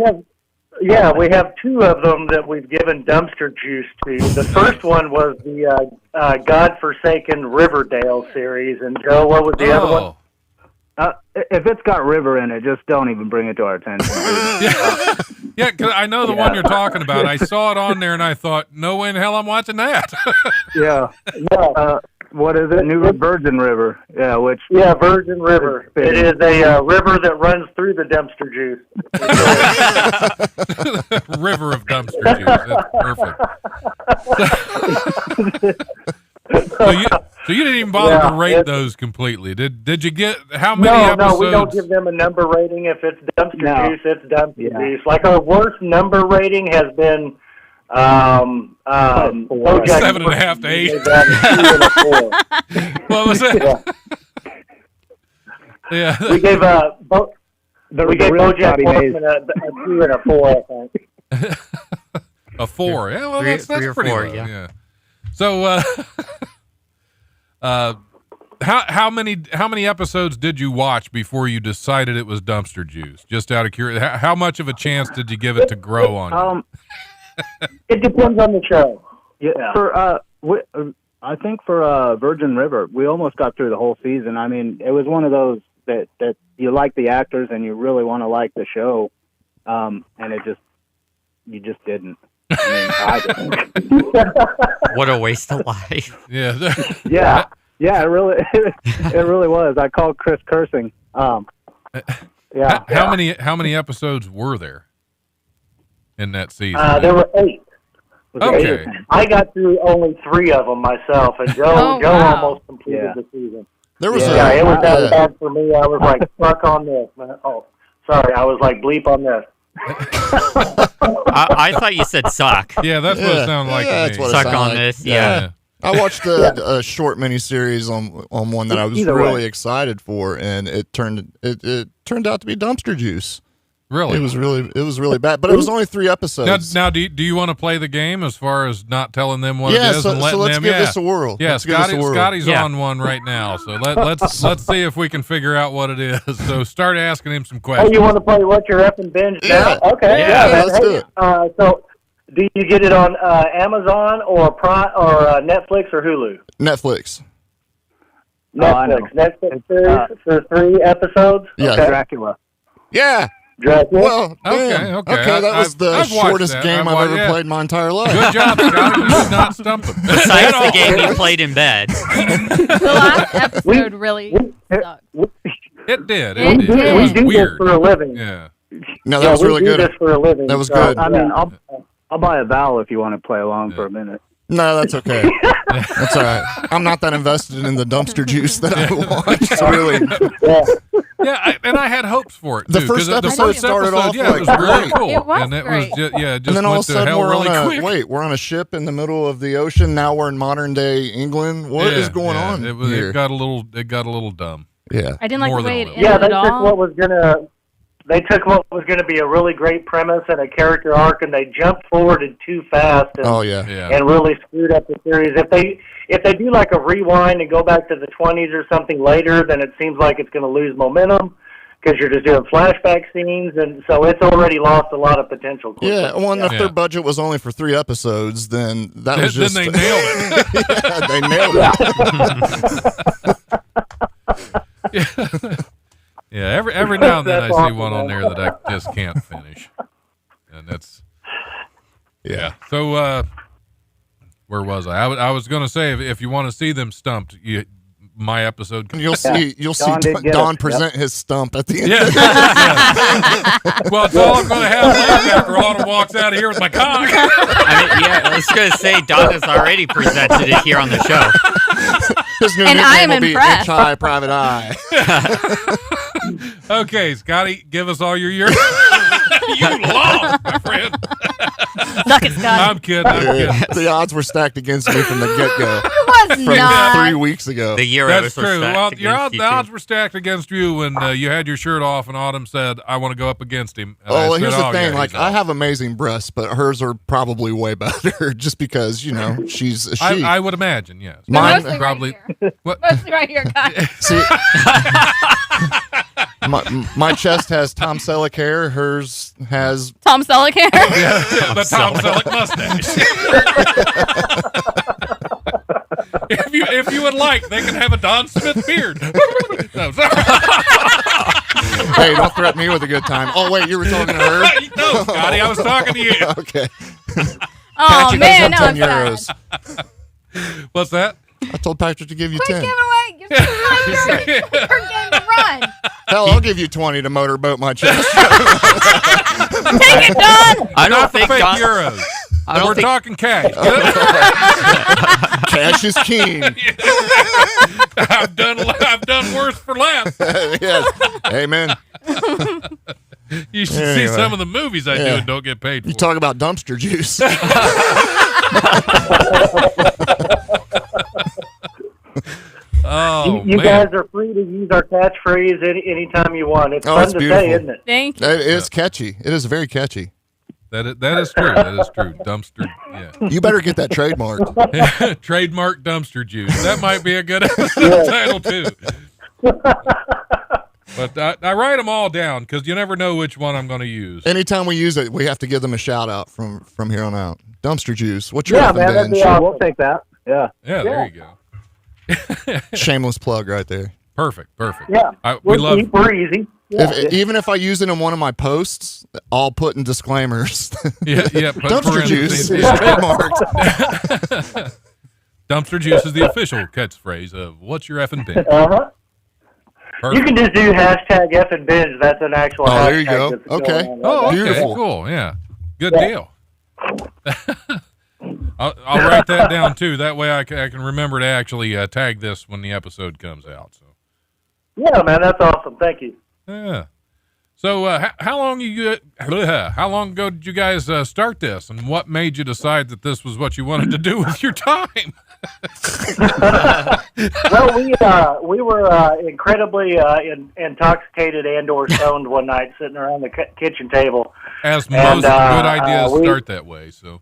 have two of them that we've given dumpster juice to. The first one was the godforsaken Riverdale series, and Joe, what was the other one? If it's got River in it, just don't even bring it to our attention. Yeah, because I know the one you're talking about. I saw it on there, and I thought, no way in hell I'm watching that. Yeah. What is it? New Virgin River. Yeah, which. Yeah, Virgin River. It is a river that runs through the dumpster juice. River of dumpster juice. That's perfect. So you didn't even bother to rate those completely. Did you get how many episodes? No, we don't give them a number rating. If it's dumpster juice, it's dumpster Yeah. juice. Like our worst number rating has been BoJack 7.5 to 8. What was that? Yeah. We gave BoJack Scotty Mays. Horseman a 2 and a 4, I think. A 4. Yeah, well, that's Three or pretty four, low. yeah. So, how many episodes did you watch before you decided it was dumpster juice? Just out of curiosity, how much of a chance did you give it to grow on you? It depends on the show. Yeah. I think for Virgin River, we almost got through the whole season. I mean, it was one of those that you like the actors and you really want to like the show, and you just didn't. I mean, I didn't. What a waste of life. Yeah. Yeah, it really was. I called Chris cursing. Yeah. How many episodes were there in that season? There were 8. Okay. I got through only 3 of them myself, and Joe wow. almost completed the season. There was Yeah, it was that bad for me. I was like, fuck on this, man. Oh, sorry. I was like, bleep on this. I thought you said suck. Yeah, that's what it sounded like. Yeah, to that's me. what it Suck sounded on like. this. Yeah. I watched a short miniseries on one that I was Either really way. excited for, and it turned out to be dumpster juice. Really? It was really bad, but it was only 3 episodes. Now, do you want to play the game as far as not telling them what it is so and letting let's them? give this a whirl. Yeah, Let's give this a whirl. Scotty's Yeah. on one right now, so let's see if we can figure out what it is. So start asking him some Oh, questions. you want to play What's Your Effing Binge Yeah. now? Okay. Yeah, man. let's do it. So, do you get it on Amazon or Prime or Netflix or Hulu? Netflix. I know. Netflix series for 3 episodes. Yeah. Okay. Dracula. Yeah. Dracula. Well, damn. Okay. That was the I've watched shortest that. game I've ever played in my entire life. Good job, Scotty. You did not stump him. Besides the game you played in bed. The last episode really sucked. It did. It It, did. it we was do weird. this for a living. Yeah. No, that was we really do good. this for a living. That was so, good. I mean, yeah. I'll buy a vowel if you want to play along for a minute. No, that's okay. That's all right. I'm not that invested in the dumpster juice that I watched. Really, Yeah, and I had hopes for it too. The first 'cause episode started off yeah, it was like really great. cool, It was and it great. was just, just and then all of a went to sudden hell we're really on quick. we're on a ship in the middle of the ocean. Now we're in modern day England. What is going on here? It got a little dumb. Yeah, I didn't like More the way than it a ended Yeah, they at took all. what was gonna be a really great premise and a character arc, and they jumped forwarded too fast and, oh yeah. and really screwed up the series. If they do like a rewind and go back to the 20s or something later, then it seems like it's going to lose momentum because you're just doing flashback scenes, and so it's already lost a lot of potential. quickly. Yeah, well, and if Yeah. their budget was only for 3 episodes, then that was Then just they nailed it. yeah, they nailed it. Yeah, every now and then I That's see awesome, one on man. there that I just can't finish, and that's yeah. So where was I? I was going to say if you want to see them stumped, my episode. You'll see Don did get Don it. present his stump at the end. Yeah. Well, it's all I'm going to have left after Autumn walks out of here with my cock. I mean, yeah, I was going to say, Donna's already presented it here on the show. His new And nickname I am will be impressed. H.I. Private Eye. Okay, Scotty, give us all your years. You lost, my friend. Suck it, Scott. I'm kidding. I'm kidding. The odds were stacked against me from the get-go. It was From not. 3 weeks ago. The Euros That's are true. stacked Well, against you the two. odds were stacked against you when you had your shirt off, and Autumn said, "I want to go up against him." And I Oh, said, here's the "Oh, thing. yeah, Like, he's I off." have amazing breasts, but hers are probably way better just because, she's a she. I would imagine, yes. But Mine- mostly probably. right here. What? Mostly right here, guys. See, my chest has Tom Selleck hair. Hers has Tom Selleck hair. The Tom Selleck mustache. If you would like, they can have a Don Smith beard. No, sorry. Hey, don't threaten me with a good time. Oh, wait, you were talking to her? No, Scotty, I was talking to you. Okay. Oh Patrick man, gives no, him 10 euros. What's that? I told Patrick to give you Quit 10. giving away. You're getting to run. Hell, I'll give you 20 to motorboat my chest. Take it, Don. I don't Not the think fake Don, euros. I don't We're think talking cash. Cash is king. I've done worse for less. Yes. Amen. You should see Anyway. some of the movies I do Yeah. and don't get paid for. You talk about dumpster juice. Oh, You man. guys are free to use our catchphrase anytime you want. It's Oh, fun it's to beautiful. say, isn't it? Thank you. It is catchy. It is very catchy. That is true. That is true. Dumpster. Yeah. You better get that trademarked. Trademark dumpster juice. That might be a good episode title too. But I write them all down because you never know which one I'm going to use. Anytime we use it, we have to give them a shout out from here on out. Dumpster juice. What's your Yeah, effing man, that'd be binge? awesome. We'll take that. Yeah. Yeah, there you go. Shameless plug right there. Perfect. Yeah, We love. we're easy. Yeah. Even if I use it in one of my posts, I'll put in disclaimers. Yeah. Put Dumpster juice parentheses. is trademarked. Dumpster juice is the official catchphrase of "What's your effing binge?" Uh-huh. You Perfect. can just do hashtag F and binge. That's an actual Oh, hashtag. there you go. that's Okay. going on right Oh, now. okay. Beautiful. Cool. Yeah. Good deal. I'll write that down too. That way I can remember to actually tag this when the episode comes out. So Yeah, man, that's awesome. Thank you. yeah. So how long how long ago did you guys start this, and what made you decide that this was what you wanted to do with your time? Well, we were incredibly intoxicated and/or stoned one night, sitting around the kitchen table. As And, most good ideas we- start that way. So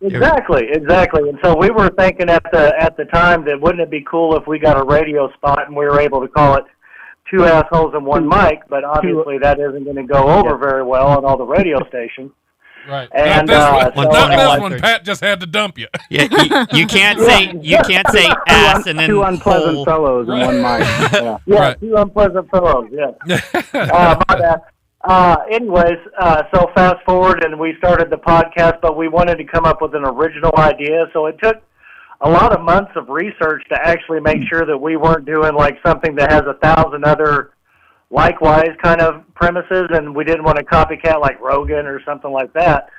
Exactly. And so we were thinking at the time that wouldn't it be cool if we got a radio spot and we were able to call it Two Assholes and One Mic, but obviously that isn't going to go over very well on all the radio stations. right. And, not this one. so- Not this One one. thing. Pat just had to dump you. yeah, you can't say ass and then Two unpleasant hole. fellows and one mic. Yeah. Yeah, Right. two unpleasant fellows, yeah. My bad. Anyways, so fast forward and we started the podcast, but we wanted to come up with an original idea, so it took a lot of months of research to actually make sure that we weren't doing like something that has 1,000 other likewise kind of premises, and we didn't want to copycat like Rogan or something like that.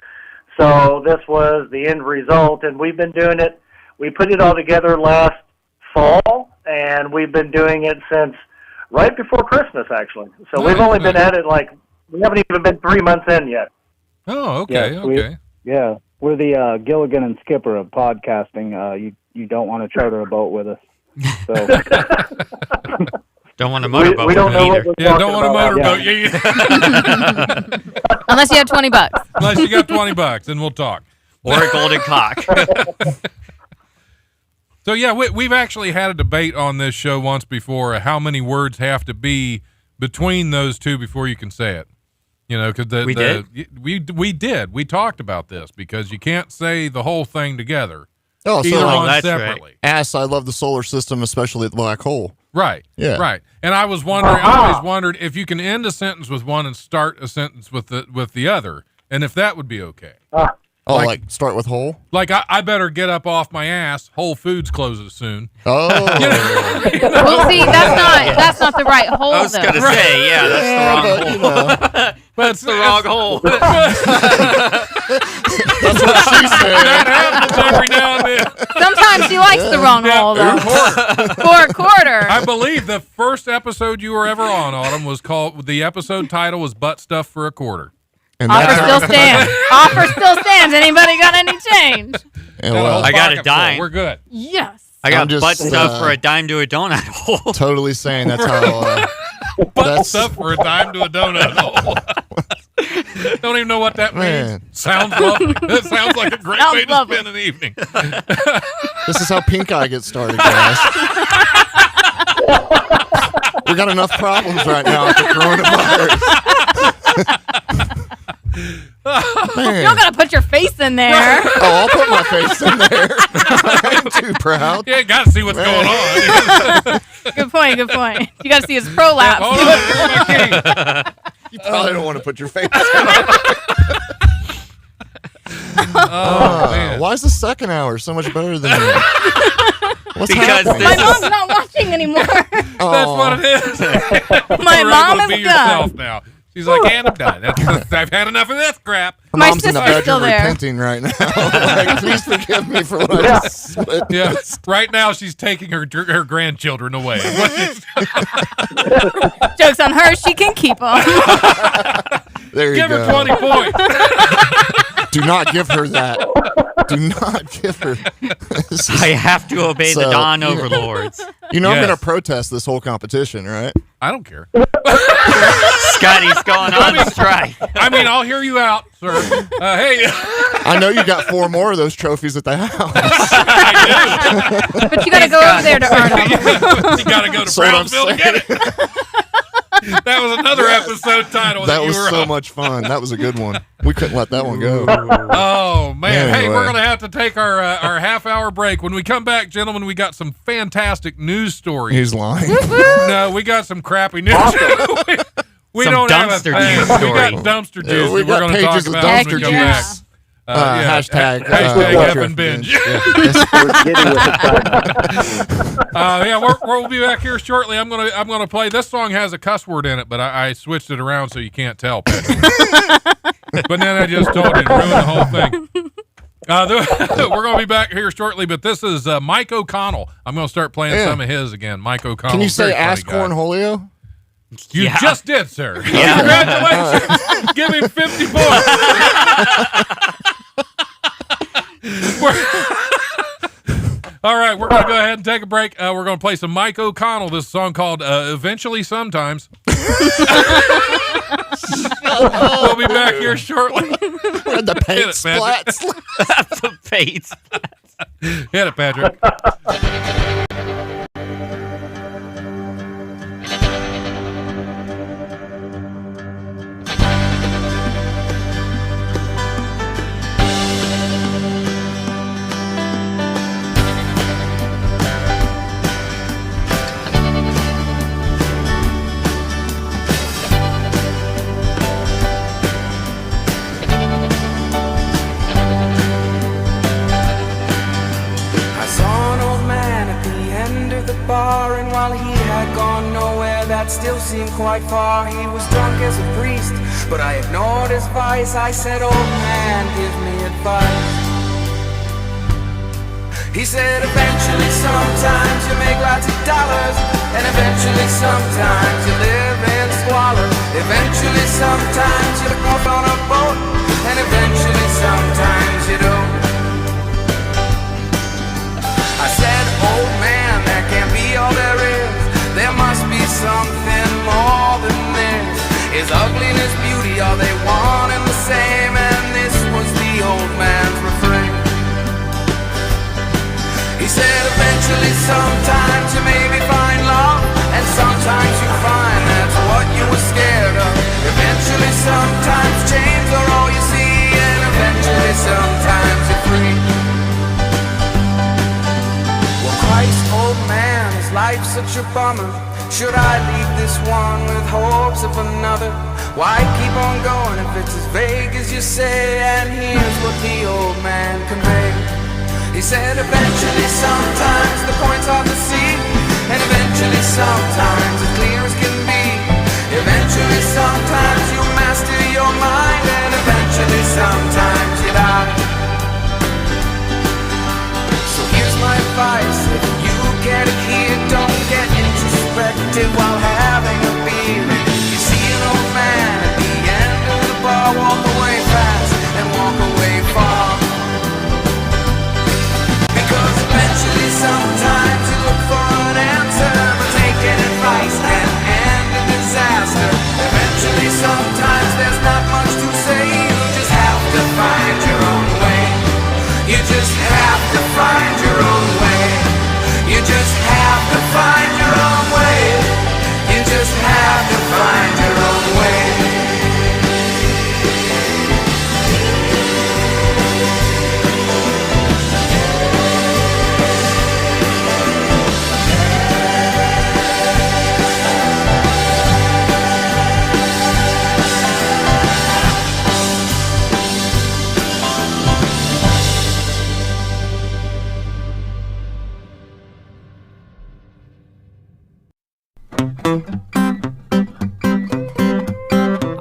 So this was the end result, and we've been doing it. We put it all together last fall, and we've been doing it since right before Christmas, actually. So we've only been at it we haven't even been 3 months in yet. Oh, okay, Yes, okay. Yeah, we're the Gilligan and Skipper of podcasting. You don't want to charter a boat with us. So Don't want a motorboat we don't know either. what we're Yeah, talking don't want a about. motorboat. Yeah. Unless you have $20. Unless you got $20, and we'll talk. Or a golden cock. So yeah, we've actually had a debate on this show once before. How many words have to be between those two before you can say it? You know, because we did. We talked about this because you can't say the whole thing together. Oh, Either so on that's separately. ass, I love the solar system, especially the black hole. Right. Yeah. Right. And I was wondering. I always wondered if you can end a sentence with one and start a sentence with the other, and if that would be okay. Oh, like start with hole? Like I better get up off my ass. Whole Foods closes soon. Oh. Well, see, that's not the right hole, I was though. going to say, yeah, that's the wrong hole. That's the wrong hole. That's what she said. That happens every now and then. Sometimes she likes the wrong hole, though. For a quarter. I believe the first episode you were ever on, Autumn, was called. The episode title was "Butt Stuff for a Quarter." And Offer that's- still stands. Offer still stands. Anybody got any change? Yeah, well, I got a Pocket full. dime. We're good. Yes. I got I'm just, butt stuff for a dime to a donut hole. totally saying that's how. Butt That's- stuff for a dime to a donut hole. Don't even know what that means. Man. Sounds lovely. That sounds like a great Sounds way to lovely. spend an evening. This is how Pink Eye gets started, guys. We got enough problems right now with the coronavirus. You Man. don't gotta put your face in there. Oh, I'll put my face in there. I'm too proud. Yeah, got to see what's going on. Good point. Good point. You gotta see his prolapse. Hold on, here's my king. You probably don't want to put your face in Oh man. Why is the second hour so much better than me? What's Because happening? My mom's not watching anymore. That's what it is. My You're mom able to is be done. yourself now. She's like, and I'm done. I've had enough of this crap. Her My mom's in the sister's still bedroom there. repenting right now. Like, please forgive me for what I said. Yeah. Right now, she's taking her grandchildren away. Joke's on her. She can keep them. There you Give go. her 20 points. Do not give her that. Do not give her. This is- I have to obey the So, Dawn yeah. overlords. you know, I'm Yes. going to protest this whole competition, right? I don't care. Scotty's going on strike. I mean, I'll hear you out, sir. Hey, I know you got 4 more of those trophies at the house. But you gotta go over there to earn them. you got to go to That's what I'm Brownsville to get it. That was another episode title that That you was were so on. much fun. That was a good one. We couldn't let that one go. Oh man! Hey, Anyway. we're gonna have to take our half-hour break. When we come back, gentlemen, we got some fantastic news stories. He's lying. No, we got some crappy news. we Some don't have a dumpster thing. news We story. got dumpster juice Yeah, we that we're got going to talk pages of about when dumpster we come juice. back. Yeah. Hashtag. Hashtag watch F your and binge. Yeah. We're giddy with excitement. Yeah, we'll be back here shortly. I'm gonna play. This song has a cuss word in it, but I switched it around so you can't tell, Patrick. But then I just told you to ruin the whole thing. We're going to be back here shortly, but this is Mike O'Connell. I'm going to start playing Yeah. some of his again. Mike O'Connell. Can you say very funny ass guy. cornholio? You Yeah. just did, sir. Yeah. Congratulations. Give him 50 points. All right, we're going to go ahead and take a break. We're going to play some Mike O'Connell. This song called Eventually Sometimes. We'll be back here shortly. And the Hit paint it, Patrick. splats. The face. Hit it, Patrick. I saw an old man at the that still seemed quite far. He was drunk as a priest, but I ignored his vice. I said, old man, give me advice. He said, eventually sometimes you make lots of dollars, and eventually sometimes you live in squalor. Eventually sometimes you go off on a boat, and eventually sometimes you don't. I said, old man, that can't be all there is. There must be something more than this. Is ugliness, beauty, are they one and the same? And this was the old man's refrain. He said, eventually sometimes you maybe find love, and sometimes you find that's what you were scared of. Eventually sometimes chains are all you see, and eventually sometimes you're free. Well, Christ, old man, is life such a bummer? Should I leave this one with hopes of another? Why keep on going if it's as vague as you say? And here's what the old man conveyed. He said, eventually sometimes the point's hard to see, and eventually sometimes as clear as can be. Eventually sometimes you master your mind, and eventually sometimes you die. So here's my advice, if you get it here, don't get introspective while having a beer. You see an old man at the end of the bar, walk away fast and walk away far. Because eventually sometimes you look for an answer, but taking advice can end in disaster. Eventually sometimes there's not much to say, you just have to find your own way. You just have to find your own way. You just have to find your own way. You just have to find your own way.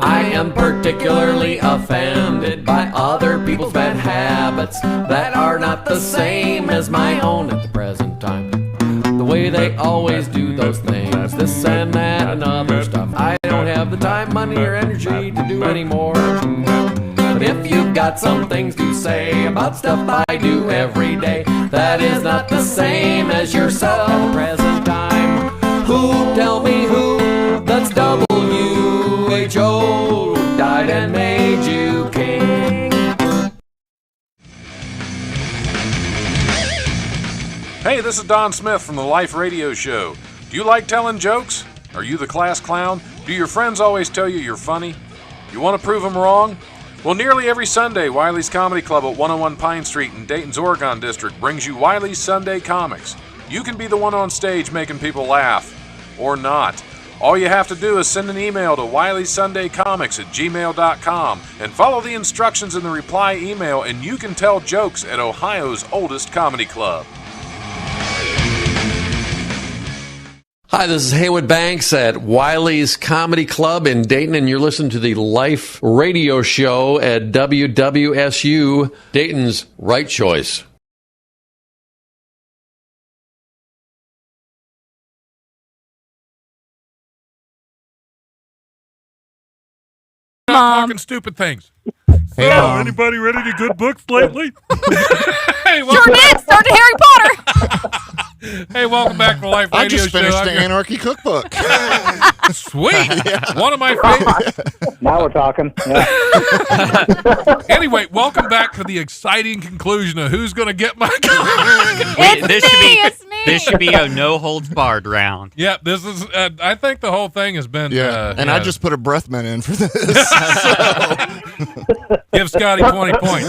I am particularly offended by other people's bad habits that are not the same as my own at the present time. The way they always do those things, this and that and other stuff. I don't have the time, money, or energy to do anymore. But if you've got some things to say about stuff I do every day that is not the same as yourself at the present time, who, tell me who, that's WHO died and made you king. Hey, this is Don Smith from the Life Radio Show. Do you like telling jokes? Are you the class clown? Do your friends always tell you you're funny? You want to prove them wrong? Well, nearly every Sunday, Wiley's Comedy Club at 101 Pine Street in Dayton's Oregon District brings you Wiley's Sunday Comics. You can be the one on stage making people laugh. Or not. All you have to do is send an email to wileysundaycomics@gmail.com and follow the instructions in the reply email, and you can tell jokes at Ohio's oldest comedy club. Hi, this is Haywood Banks at Wiley's Comedy Club in Dayton, and you're listening to the Life Radio Show at WWSU, Dayton's Right Choice. Not talking stupid things. Hey, So, Mom. anybody read any good books lately? Hey, Sure did. Started Harry Potter. Hey, welcome back to the Life Radio I just Show. finished the I'm Anarchy Cookbook. Sweet. One of my favorites. Now we're talking. Yeah. Anyway, welcome back to the exciting conclusion of who's going to get my It's this me. should be It's me. this should be a no holds barred round. Yeah, this is. I think the whole thing has been. Yeah, and I just put a breath mint in for this. give Scotty 20 points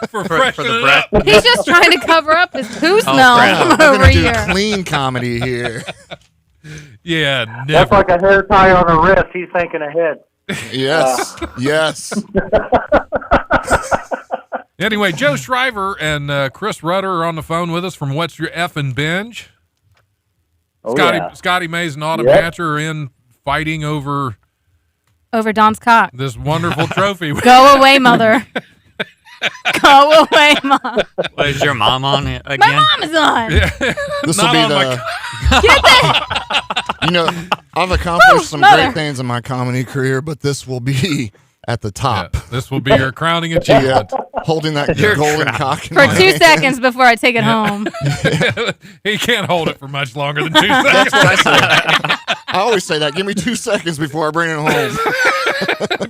for For the breath. He's just trying to cover up his tooth Oh, smell crap. from We're over gonna do here. clean comedy here. Yeah, That's never. like a hair tie on a wrist. He's thinking ahead. Yes, yes. Anyway, Joe Shriver and Chris Rudder are on the phone with us from What's Your Effin' Binge. Scotty Mays and Autumn Yep. Hatcher are in fighting over Don's cock. this wonderful trophy. Go away, mother. Go away, mom. What, is your mom on it again? My mom is on. This will Not be on my You know, I've accomplished some mother. great things in my comedy career, but this will be at the top. This will be your crowning achievement. Holding that Your golden crown. cock in For my 2 hand. seconds before I take it home. He can't hold it for much longer than 2 seconds. I always say that. Give me 2 seconds before I bring it home.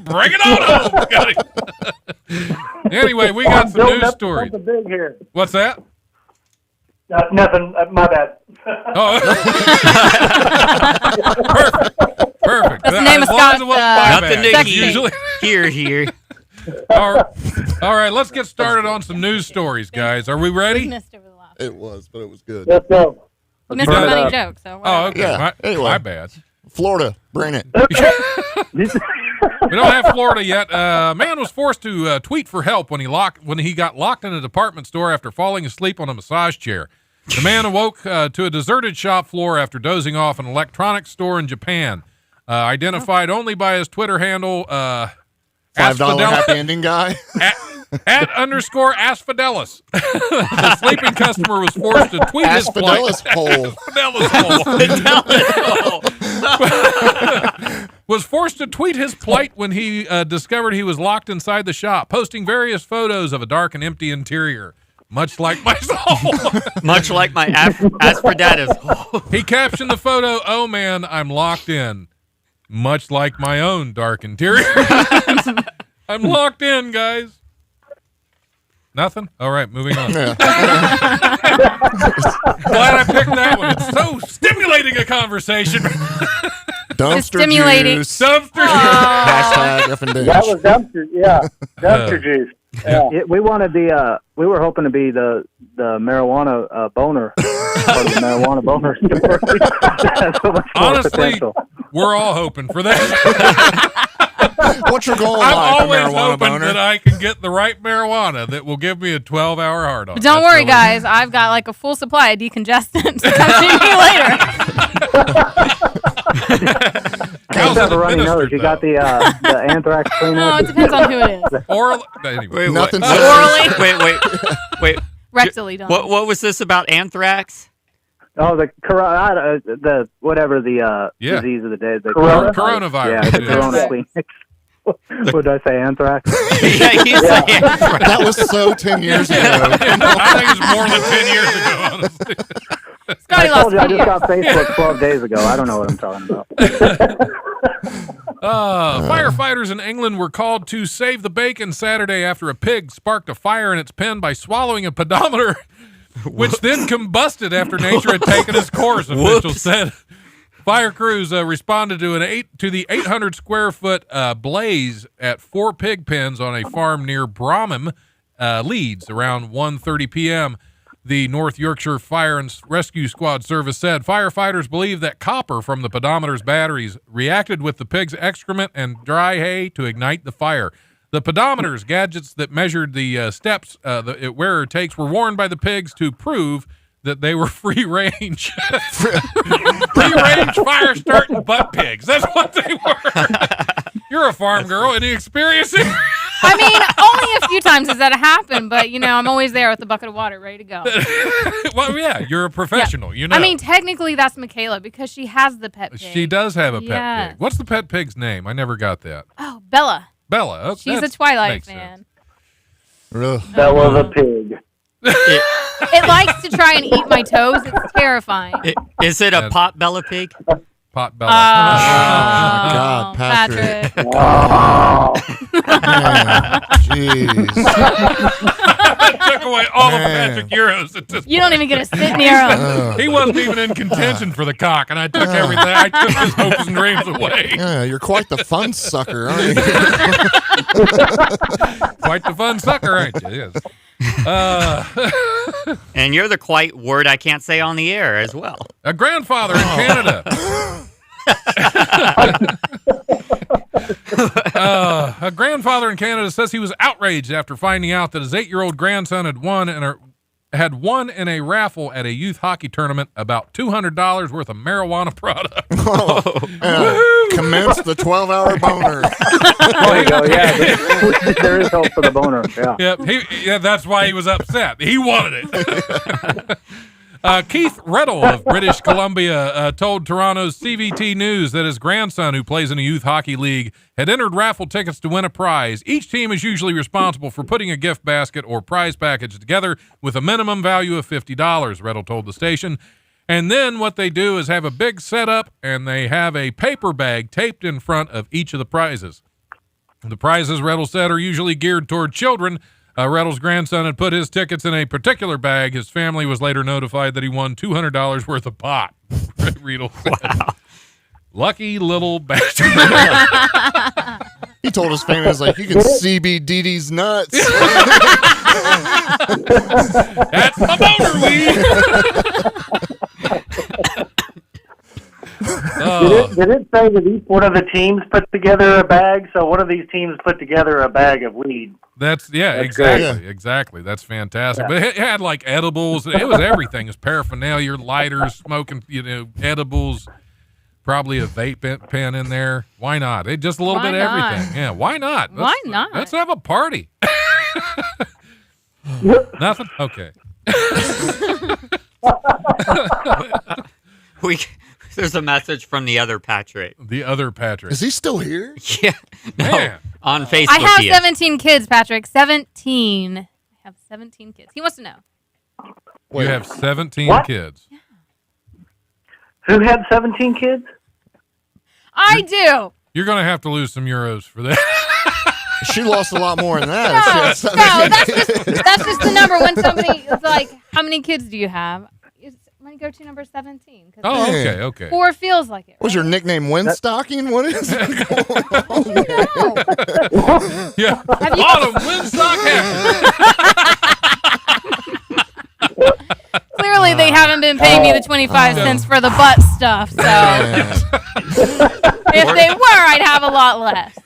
Bring it on home, Scotty. Anyway, we got some news stories. Something big here. What's that? Nothing. My bad. Oh, perfect. That's the name of As long as Scott's, it wasn't my Nothing bad. to sex Usually. Here. All right, let's get started on some news stories, guys. Are we ready? Missed over the last. It was, but it was good. Let's go. Missed a got it. funny joke. So Oh, whatever. okay. Yeah, anyway. My bad. Florida, bring it. We don't have Florida yet. A man was forced to tweet for help when he got locked in a department store after falling asleep on a massage chair. The man awoke to a deserted shop floor after dozing off an electronics store in Japan. Identified only by his Twitter handle, $5 Asphodel- happy ending guy. at _Asphodelis. The sleeping customer was forced to tweet his plight. Asphodelis hole. Was forced to tweet his plight when he discovered he was locked inside the shop, posting various photos of a dark and empty interior, much like my soul. Much like my Asphodetis. He captioned the photo, "Oh man, I'm locked in, much like my own dark interior." I'm locked in, guys. Nothing? All right, moving on. Yeah. Glad I picked that one. It's so stimulating a conversation. Dumpster stimulating. juice. Dumpster. Hashtag F and D. That was dumpster. Yeah, dumpster juice. Yeah. We wanted the. We were hoping to be the marijuana boner. Part of the marijuana boner story. That's so much more Honestly, potential. we're all hoping for that. What's your goal in I'm life, always marijuana hoping boner? that I can get the right marijuana that will give me a 12-hour hard on. But don't worry, guys. I've got like a full supply of decongestant. So come see me later. I just have a runny nose. You got the anthrax No, cleanup? it depends on who it is. Oral. Anyway, Nothing Wait, says- wait. Rectally done. What was this about anthrax? Oh, the whatever the Yeah. disease of the day. The Coronavirus. Yeah, the Yeah. corona Kleenex. What did I say? Anthrax? Yeah, you say anthrax. That was so 10 years ago. I think it's more than 10 years ago, honestly. Scotty I lost told you I 10 just years. got Facebook 12 days ago. I don't know what I'm talking about. Firefighters in England were called to save the bacon Saturday after a pig sparked a fire in its pen by swallowing a pedometer, which then combusted after nature had taken its course, officials said. Fire crews responded to the 800 square foot blaze at 4 pig pens on a farm near Bromham, Leeds, around 1:30 p.m. The North Yorkshire Fire and Rescue Squad Service said firefighters believe that copper from the pedometer's batteries reacted with the pig's excrement and dry hay to ignite the fire. The pedometers, gadgets that measured the steps the wearer takes, were worn by the pigs to prove that they were free range. Free range fire starting butt pigs. That's what they were. You're a farm girl. Any experience? I mean, only a few times has that happened, but I'm always there with a bucket of water ready to go. Well, yeah, you're a professional. You know. I mean, technically that's Michaela because she has the pet pig. she does have a pet Yes. pig. What's the pet pig's name? I never got that. Oh, Bella. Bella. Oh, She's a that's- Twilight makes fan. Ugh. That was a pig. It likes to try and eat my toes. It's terrifying. Is it a pot Bella pig? Pot Bella. Oh, God, Patrick. Man, jeez. Took away all of Man. Patrick Euros at this You don't even get to sit near him. He wasn't even in contention for the cock, and I took everything. I took his hopes and dreams away. Yeah, you're quite the fun sucker, aren't you? Quite the fun sucker, ain't you? Yes. And you're the quite word I can't say on the air as well. A grandfather in Canada. A grandfather in Canada says he was outraged after finding out that his 8-year-old grandson had won had won in a raffle at a youth hockey tournament about $200 worth of marijuana product. Commence the 12-hour boner. There you go. Yeah, there is hope for the boner. Yeah. Yeah, that's why he was upset. He wanted it. Keith Riddle of British Columbia told Toronto's CVT News that his grandson, who plays in a youth hockey league, had entered raffle tickets to win a prize. Each team is usually responsible for putting a gift basket or prize package together with a minimum value of $50, Riddle told the station. And then what they do is have a big setup, and they have a paper bag taped in front of each of the prizes. The prizes, Riddle said, are usually geared toward children. Riddle's grandson had put his tickets in a particular bag. His family was later notified that he won $200 worth of pot. Riddle said. Wow. Lucky little bastard. He told his family, he was like, you can CBDD's nuts. That's the boner weed. Did it say that each one of the teams put together a bag? So one of these teams put together a bag of weed. That's exactly. That's fantastic. Yeah. But it had like edibles. It was everything. It was paraphernalia, lighters, smoking, edibles, probably a vape pen in there. Why not? Just a little bit of everything. Yeah, why not? Why not? Let's have a party. Nothing? Okay. There's a message from the other Patrick. The other Patrick. Is he still here? Yeah. No, Man. on Facebook. I have 17 kids, Patrick. 17. I have 17 kids. He wants to know. You have 17 What? kids. Who had 17 kids? I do. You're going to have to lose some euros for that. She lost a lot more than No, that. that's just the number. When somebody is like, how many kids do you have? My go-to number is 17. Oh, okay. 4 feels like it. Was your nickname Windstocking? What is it going on? Yeah. Have you- Autumn Windstock Clearly, they haven't been paying me the 25 cents for the butt stuff. So if they were, I'd have a lot less.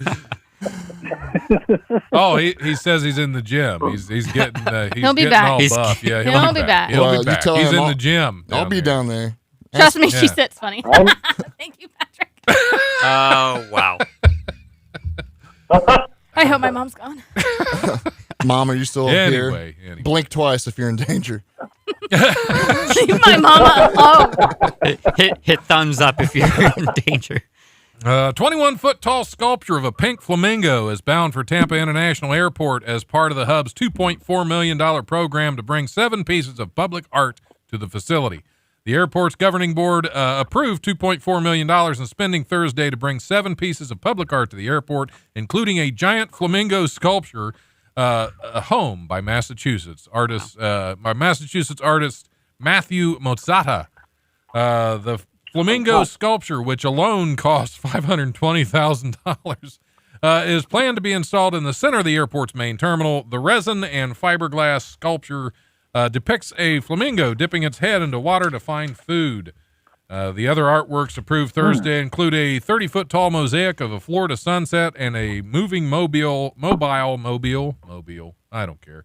Oh, he says he's in the gym. He's getting He'll be getting back. all buff. Yeah, He'll be back. He'll Well, be you back. tell He's him in I'll- the gym. I'll be down there. Trust me, she Yeah. sits funny. Thank you, Patrick. Oh, wow. I hope my mom's gone. Mom, are you still Anyway. here? Blink twice if you're in danger. Leave my mama alone. Hit thumbs up if you're in danger. 21-foot tall sculpture of a pink flamingo is bound for Tampa International Airport as part of the hub's $2.4 million program to bring 7 pieces of public art to the facility. The airport's governing board approved $2.4 million in spending Thursday to bring 7 pieces of public art to the airport, including a giant flamingo sculpture, a home by Massachusetts artist Matthew Mozzata. The flamingo sculpture, which alone costs $520,000, is planned to be installed in the center of the airport's main terminal. The resin and fiberglass sculpture depicts a flamingo dipping its head into water to find food. The other artworks approved Thursday include a 30-foot tall mosaic of a Florida sunset and a moving mobile, I don't care.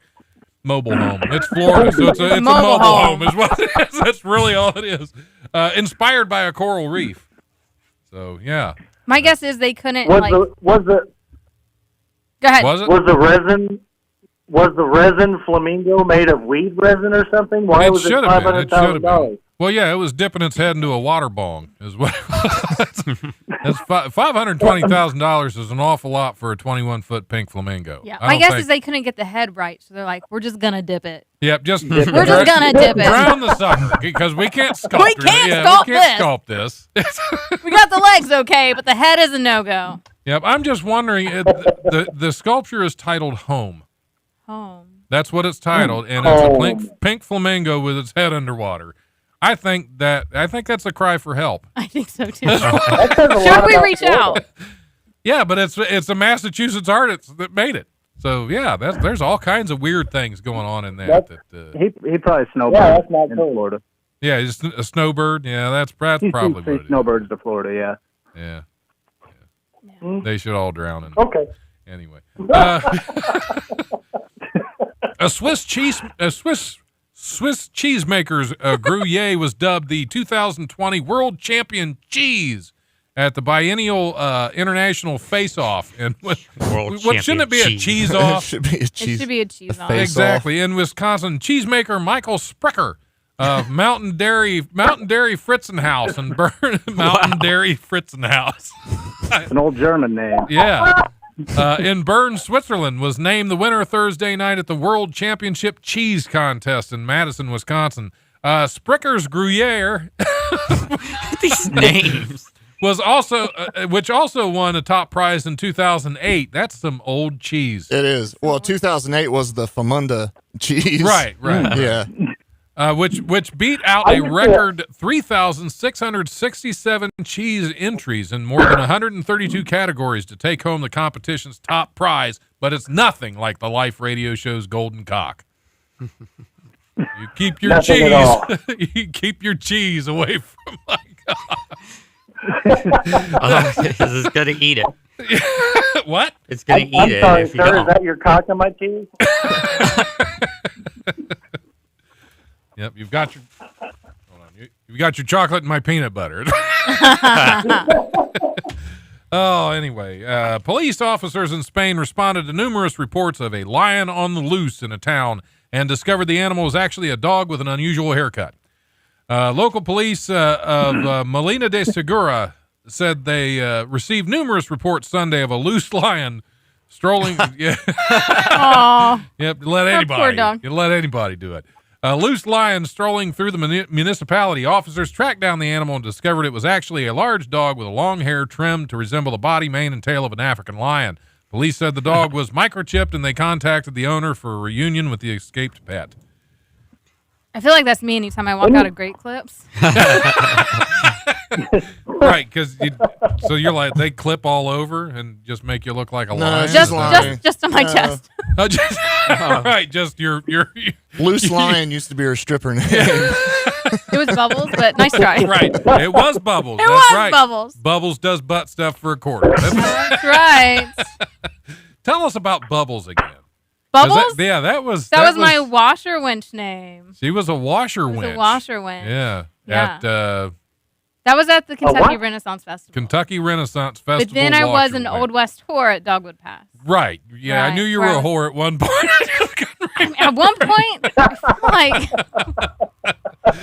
Mobile home. It's Florida, so it's a mobile home is what it is. That's really all it is. Inspired by a coral reef. So, yeah. My guess is they couldn't, Was like... the Go ahead. Was it? Was the resin flamingo made of weed resin or something? Why was it should have been. It should have $500,000? been. Well, yeah, it was dipping its head into a water bong. Is what it was. That's $520,000 is an awful lot for a 21-foot pink flamingo. Yeah, I my don't guess think- is they couldn't get the head right, so they're like, we're just gonna dip it. Yep, just We're just gonna dip it. drown the sucker because we can't sculpt. We can't sculpt this. We got the legs okay, but the head is a no-go. Yep, I'm just wondering. The sculpture is titled Home. Home. That's what it's titled, and it's a pink flamingo with its head underwater. I think that's a cry for help. I think so too. Should we reach out? Yeah, but it's a Massachusetts artist that made it. So yeah, there's all kinds of weird things going on in that. He probably snowbird that's not in cool. Florida. Yeah, he's a snowbird. Yeah, that's probably what it is. Snowbirds to Florida, yeah. Yeah. They should all drown in. Okay. Anyway, a Swiss Swiss cheesemakers Gruyere was dubbed the 2020 World Champion Cheese at the biennial international face-off. And what shouldn't it be a cheese-off? It should be a It cheese. should be a cheese off. face-off. Exactly. In Wisconsin, cheesemaker Michael Sprecher of Mountain Dairy Fritzenhaus and Mountain Dairy Fritzenhaus. An old German name. Yeah. In Bern, Switzerland, was named the winner Thursday night at the World Championship Cheese Contest in Madison, Wisconsin. Sprecher's Gruyere These names. was also, which also won a top prize in 2008. That's some old cheese. It is. Well, 2008 was the Famunda cheese. Right. Yeah. Which beat out a record 3,667 cheese entries in more than 132 categories to take home the competition's top prize, but it's nothing like the Life radio show's Golden Cock. You keep your Nothing at cheese. You keep your cheese away from my This is gonna eat it. What? It's gonna eat I'm it sorry, if you sir. Is don't. that your cock on my cheese? Yep, you've got your. Hold on, you've got your chocolate and my peanut butter. Oh, anyway, police officers in Spain responded to numerous reports of a lion on the loose in a town and discovered the animal was actually a dog with an unusual haircut. Local police of Molina de Segura said they received numerous reports Sunday of a loose lion strolling. Yeah. Aw. Yep. Let Poor anybody. dog. You let anybody do it. A loose lion strolling through the municipality. Officers tracked down the animal and discovered it was actually a large dog with a long hair trimmed to resemble the body, mane, and tail of an African lion. Police said the dog was microchipped, and they contacted the owner for a reunion with the escaped pet. I feel like that's me anytime I walk out of Great Clips. Right, because you're like, they clip all over and just make you look like a lion. Just lying. just on my chest. Oh, just, right, just your Loose Lion used to be her stripper name. It was Bubbles, but nice try. Right, it was Bubbles. It That's was right. Bubbles. Bubbles does butt stuff for a quarter. That's right. Tell us about Bubbles again. 'Cause Bubbles? that was That was my washer winch name. She was a washer It was winch. a washer winch. Yeah. Yeah. At That was at the Kentucky what? Renaissance Festival. Kentucky Renaissance Festival. But then I was washer an winch. Old West whore at Dogwood Pass. Right. Yeah, I Right, knew you where were I a was- whore at one point. At one point, I feel like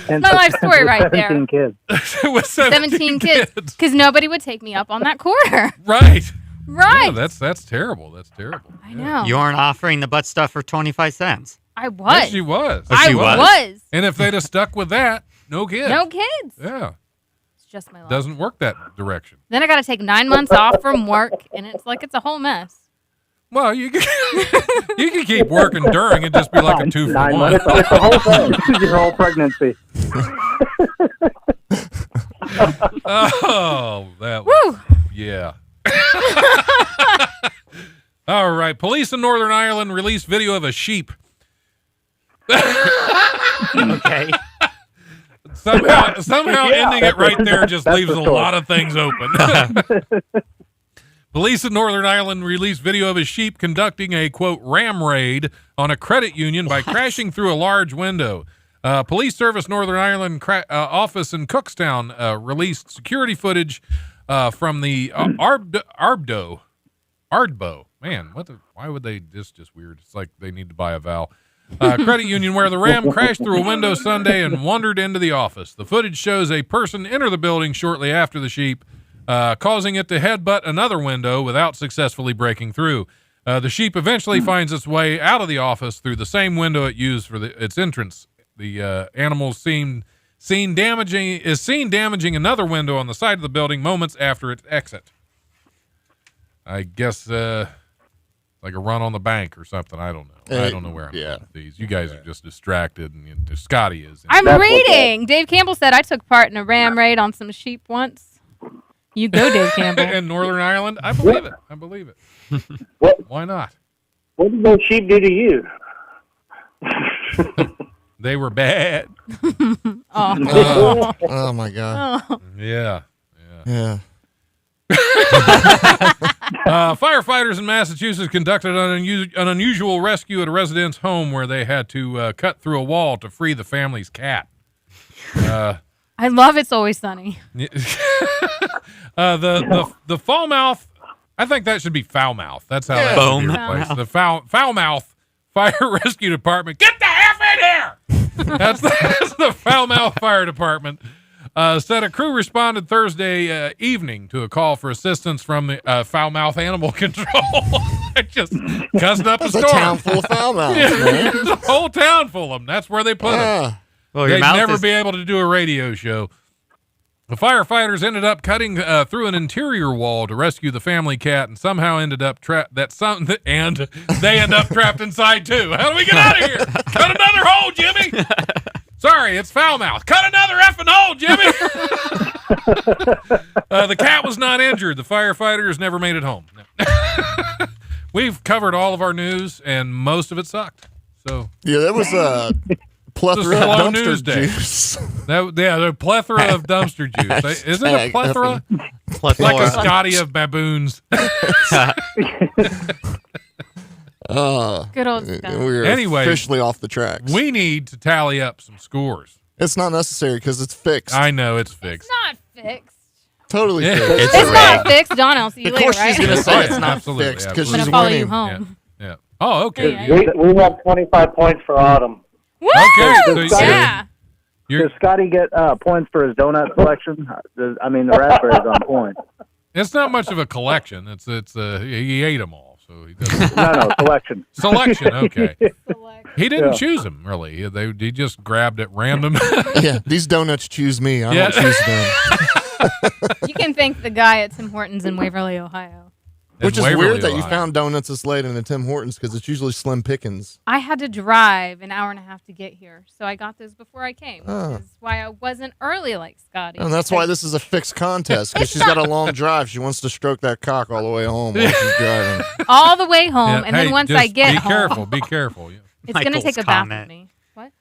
And my life story right 17 there. kids. It was 17 kids. Because nobody would take me up on that quarter. Right. Right. Yeah, that's terrible. That's terrible. I know. You aren't offering the butt stuff for 25 cents. I was. Yes, she was. Oh, she I was? was. And if they'd have stuck with that, no kids. No kids. Yeah. It's just my life. Doesn't work that direction. Then I got to take 9 months off from work, and it's like it's a whole mess. Well, you can keep working during and just be like a 2 for 9 1. months. It's the whole thing. Your whole pregnancy. Oh, that was, Woo! yeah. All right. Police in Northern Ireland released video of a sheep. Okay. Somehow Yeah, ending it right there just that's leaves for a sure. lot of things open. Police in Northern Ireland released video of a sheep conducting a, quote, ram raid on a credit union by crashing through a large window. Police Service Northern Ireland office in Cookstown released security footage from the Ardbo. Man, why would they? This just weird. It's like they need to buy a vowel. Credit union where the ram crashed through a window Sunday and wandered into the office. The footage shows a person enter the building shortly after the sheep, causing it to headbutt another window without successfully breaking through. The sheep eventually finds its way out of the office through the same window it used for its entrance. The animal is seen damaging another window on the side of the building moments after its exit. I guess like a run on the bank or something. I don't know. I don't know where I'm at with these. You guys are just distracted, and Scotty is. I'm reading. Dave Campbell said I took part in a ram raid on some sheep once. You go, Dave Campbell. In Northern Ireland? I believe it. I believe it. Why not? What did those sheep do to you? They were bad. Oh. Oh my God. Oh. Yeah. Yeah. Firefighters in Massachusetts conducted an unusual rescue at a resident's home where they had to cut through a wall to free the family's cat. I love It's Always Sunny. The foul mouth, I think that should be foul mouth. That's how that should be replaced. The foul mouth fire rescue department. Get the F in here! That's the foul mouth fire department. Said a crew responded Thursday evening to a call for assistance from the foul mouth animal control. It just cussed up a storm. A town full of foul mouths, man. There's a whole town full of them. That's where they put them. Well, They'd never be able to do a radio show. The firefighters ended up cutting through an interior wall to rescue the family cat, and somehow ended up and they end up trapped inside too. How do we get out of here? Cut another hole, Jimmy. Sorry, it's foul mouth. Cut another effing hole, Jimmy. The cat was not injured. The firefighters never made it home. We've covered all of our news, and most of it sucked. So yeah, that was a plethora of dumpster juice. The plethora of dumpster juice. Isn't it a plethora? It's like a Scotty of baboons. Good old stuff. We're officially off the tracks. We need to tally up some scores. It's not necessary because it's fixed. I know it's fixed. It's not fixed. Totally fixed. It's not fixed. Don, I'll see you of later, course right? she's going to say it's not Absolutely, fixed because I'm she's going to follow winning. you home. Yeah. Oh, okay. Yeah. We have 25 points for Autumn. Woo! Okay. So Yeah. Does Scotty get points for his donut selection? I mean, the raspberry's on point. It's not much of a collection. It's he ate them all, so he doesn't. No, selection. Selection, okay. He didn't choose them really. He just grabbed at random. Yeah, these donuts choose me. I don't choose them. You can thank the guy at Tim Hortons in Waverly, Ohio. Which is Waverly, weird that you Ohio. found donuts this late in the Tim Hortons because it's usually slim pickings. I had to drive an hour and a half to get here, so I got those before I came. Oh. Which is why I wasn't early like Scotty. And that's why this is a fixed contest because she's got a long drive. She wants to stroke that cock all the way home while she's driving. all the way home, Yeah, and hey, then once just I get be home, careful. Be careful. Yeah. it's going to Michael's take a bath comment. with me. What?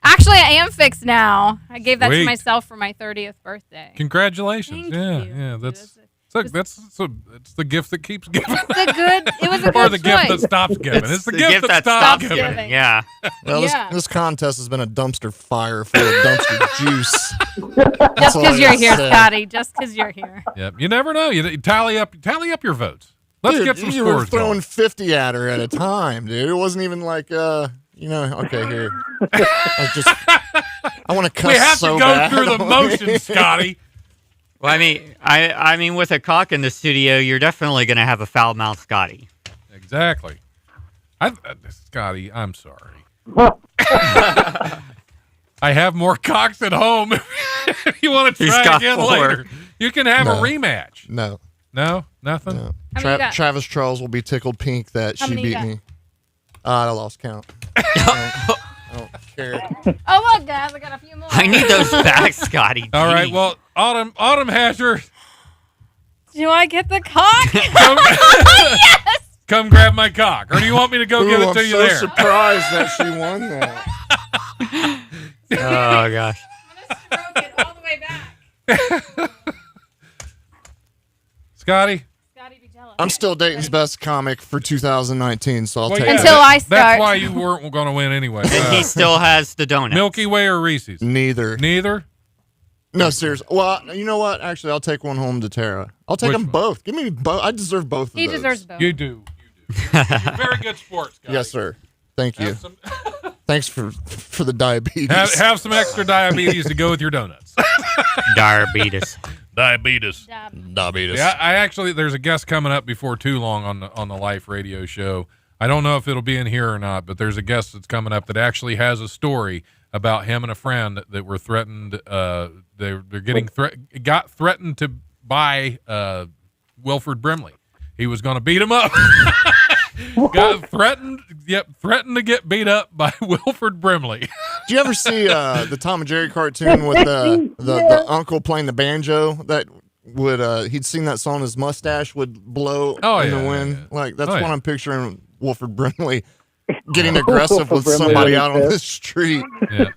Actually, I am fixed now. I gave that Sweet. to myself for my 30th birthday. Congratulations. Thank yeah, you. yeah. It's the gift that keeps giving. It was a good Or the gift that choice. stops giving. It's the gift that stops stops giving. giving. Yeah. Well, Yeah. this contest has been a dumpster fire full of dumpster juice. Just all because I you're gotta here, say. Scotty. Just because you're here. Yep. You never know. You tally up your votes. Let's Dude, get some you were scores throwing going. 50 at her at a time, dude. It wasn't even like, okay, here. I want to cuss We have so to go bad. through the motions, Scotty. Well, I mean, with a cock in the studio, you're definitely going to have a foul mouth Scotty. Exactly. Scotty, I'm sorry. I have more cocks at home. If you want to He's try got again 4. later, you can have a No. rematch. No. No, nothing. No. How many you got? Travis Charles will be tickled pink that How she many you beat got? me. I lost count. I don't care. Oh, look, guys, I got a few more. I need those back, Scotty. All right. Jeez. Well, Autumn has her. Do I get the cock? Come grab my cock, or do you want me to go give it I'm to you so there? surprised that she won that. Oh gosh. I'm going to stroke it all the way back. Scotty. Scotty, be jealous. I'm still Dayton's best comic for 2019, so I'll Well, take yeah, it. Until I That's start. why you weren't going to win anyway. And he still has the donut. Milky Way or Reese's? Neither. Neither. No, seriously. Well, you know what? Actually, I'll take one home to Tara. I'll take Which them one? both. Give me both. I deserve both of He those. deserves both. You do. You're very good sports, Scotty. Yes, sir. Thank you. Have some, Thanks for the diabetes. have some extra diabetes to go with your donuts. Diabetes. Diabetes. Diabetes. Yeah, I actually there's a guest coming up before too long on the Life Radio show. I don't know if it'll be in here or not, but there's a guest that's coming up that actually has a story about him and a friend that were threatened. They're getting got threatened to buy Wilford Brimley. He was going to beat him up. Got threatened. Yep, threatened to get beat up by Wilford Brimley. Do you ever see the Tom and Jerry cartoon with the uncle playing the banjo that would he'd sing that song, his mustache would blow in the wind? Like that's what I'm picturing Wilford Brimley getting aggressive with somebody out on the street. Yeah.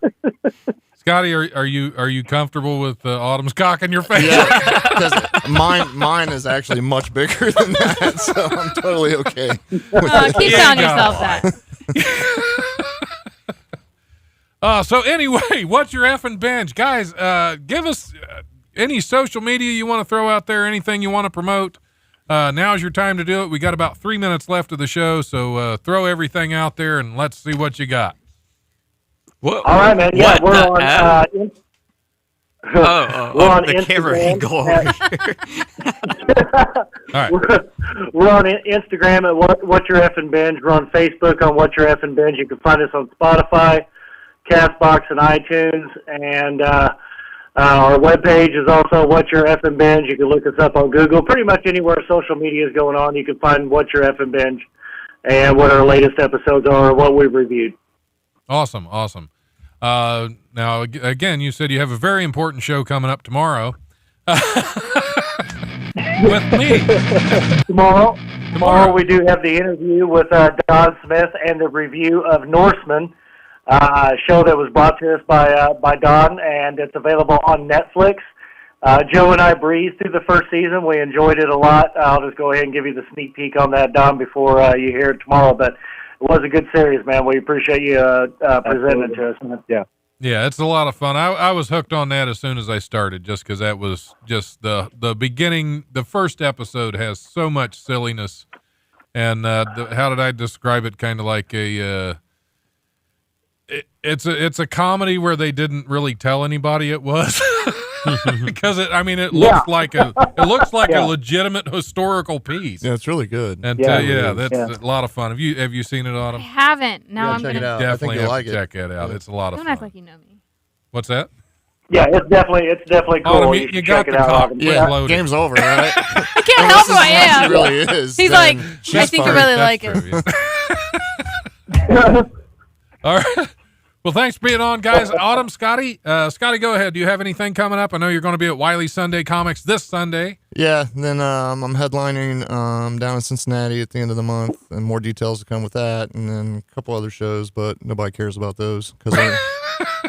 Scotty, are you comfortable with Autumn's cock in your face? Yeah, Mine is actually much bigger than that, so I'm totally okay. Keep telling yourself that. So anyway, what's your effing binge? Guys, give us any social media you want to throw out there, anything you want to promote. Now's your time to do it. We got about 3 minutes left of the show, so throw everything out there and let's see what you got. All right, man. Yeah, we're on. We're on the camera Instagram angle over All right. We're on Instagram at What's Your Effing Binge. We're on Facebook on What's Your Effing Binge. You can find us on Spotify, Castbox, and iTunes. And our webpage is also What's Your Effing Binge. You can look us up on Google. Pretty much anywhere social media is going on, you can find What's Your Effing Binge and what our latest episodes are or what we've reviewed. Awesome. Now, again, you said you have a very important show coming up tomorrow. With me. Tomorrow we do have the interview with Don Smith and the review of Norseman, a show that was brought to us by Don, and it's available on Netflix. Joe and I breezed through the first season. We enjoyed it a lot. I'll just go ahead and give you the sneak peek on that, Don, before you hear it tomorrow. But it was a good series, man. We appreciate you presenting it to us. Yeah, it's a lot of fun. I was hooked on that as soon as I started, just because that was just the beginning. The first episode has so much silliness, and how did I describe it? Kind of like it's a comedy where they didn't really tell anybody it was. Because it looks like a legitimate historical piece. Yeah, it's really good. And that's a lot of fun. Have you seen it, Autumn? I haven't. Now I'm check gonna it out. Definitely I think have you'll to like check it out. It's a lot of Don't fun. act like you know me. What's that? Yeah, it's definitely cool. Autumn, you should got check the it out. cock. Yeah, Loaded. game's over, right? I can't help who I am. She really is. He's then like, she's I think you fine. really like That's it. true, yeah. All right. Well, thanks for being on, guys. Autumn, Scotty, go ahead. Do you have anything coming up? I know you're going to be at Wiley Sunday Comics this Sunday. Yeah, then I'm headlining down in Cincinnati at the end of the month, and more details to come with that, and then a couple other shows, but nobody cares about those because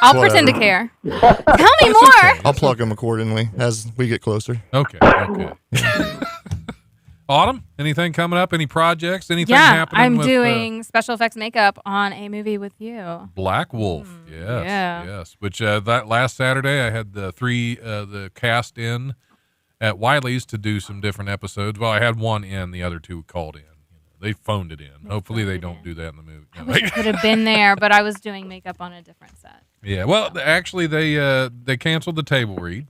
I'll pretend to care. Tell me more. I'll plug them accordingly as we get closer. Okay. Autumn, anything coming up? Any projects? Anything Yeah, happening? I'm with, doing special effects makeup on a movie with you. Black Wolf. Yes. Which that last Saturday I had the cast in at Wiley's to do some different episodes. Well, I had one in, the other two called in. They phoned it in. Hopefully they don't do that in the movie. I wish I could have been there, but I was doing makeup on a different set. Yeah. Well, actually they canceled the table read.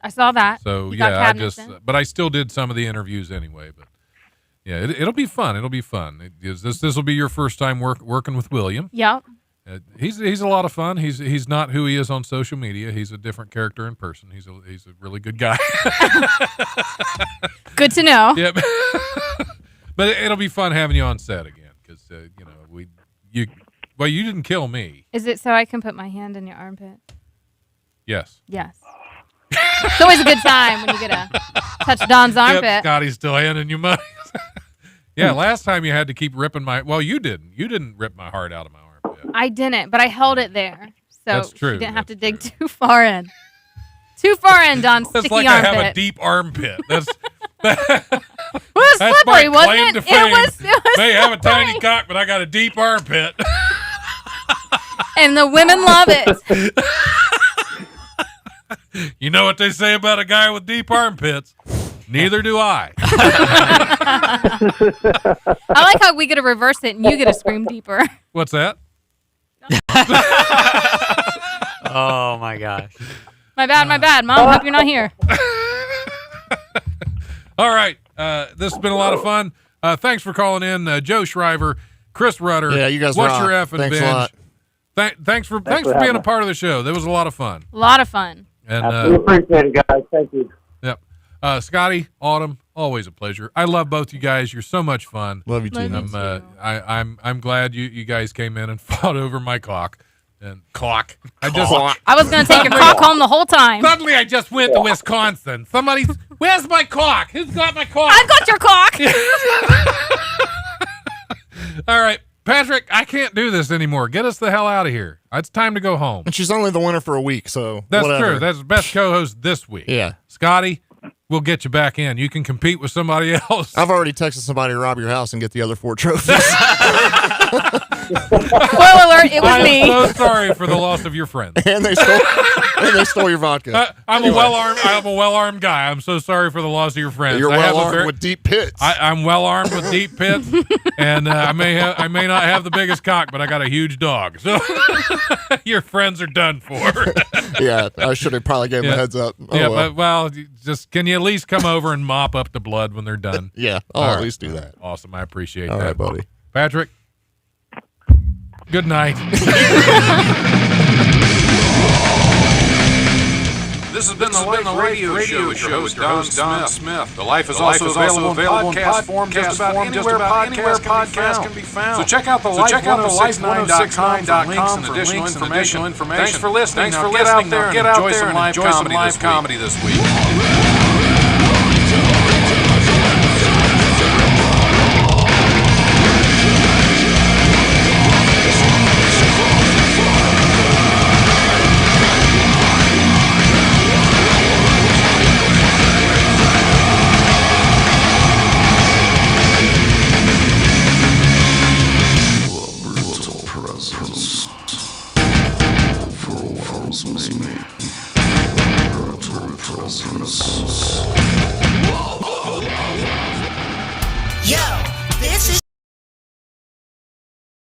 I saw that. So You got yeah, cabinets in? but I still did some of the interviews anyway. But yeah, it'll be fun. This will be your first time working with William. Yep. He's a lot of fun. He's not who he is on social media. He's a different character in person. He's a really good guy. Good to know. Yep. But it'll be fun having you on set again because you didn't kill me. Is it so I can put my hand in your armpit? Yes. Yes. It's always a good time when you get to touch Don's armpit. Yep, Scotty's still handing you money. Yeah, last time you had to keep ripping you didn't. You didn't rip my heart out of my armpit. I didn't, but I held it there. So That's true. She didn't have to dig too far in. Too far in, Don's That's sticky like armpit. I have a deep armpit. That's It was that's slippery, my wasn't claim it? to fame. It was May have a slippery. tiny cock, but I got a deep armpit. And the women love it. You know what they say about a guy with deep armpits? Neither do I. I like how we get to reverse it and you get to scream deeper. What's that? Oh my gosh. My bad. Mom, hope you're not here. All right. This has been a lot of fun. Thanks for calling in, Joe Shriver, Chris Rudder. Yeah, you guys What's rock. your effing Thanks a binge? lot. Thanks for being a part of the show. That was a lot of fun. A lot of fun. And We appreciate it, guys. Thank you. yep. Scotty, Autumn, always a pleasure. I love both you guys. You're so much fun. Love you too. Love you. I'm glad you guys came in and fought over my cock. And cock. I was going to take your cock home the whole time. Suddenly I just went to Wisconsin. Where's my cock? Who's got my cock? I've got your cock. All right, Patrick, I can't do this anymore. Get us the hell out of here. It's time to go home. And she's only the winner for a week, so That's whatever. true. That's the best co-host this week. Yeah. Scotty, we'll get you back in. You can compete with somebody else. I've already texted somebody to rob your house and get the other 4 trophies. Spoiler alert, it was I'm me. so sorry for the loss of your friend. and they stole your vodka. I'm a well-armed guy. I'm so sorry for the loss of your friend. You're well armed with deep pits. I'm well armed with deep pits, and I may not have the biggest cock, but I got a huge dog. So your friends are done for. Yeah, I should have probably gave him a heads up. Oh, yeah, well. but well, just can you at least come over and mop up the blood when they're done? Yeah, I'll All at right. least do that. Awesome, I appreciate All that, right, buddy. Patrick. Good night. This has been the Life Radio Show with your host, Don Smith. The Life is also available in podcast form just about anywhere podcasts can be found. So check out the Life1069.com for links and additional information. Thanks for listening. Now get out there and enjoy some live comedy this week. Overwhelms me. Presence.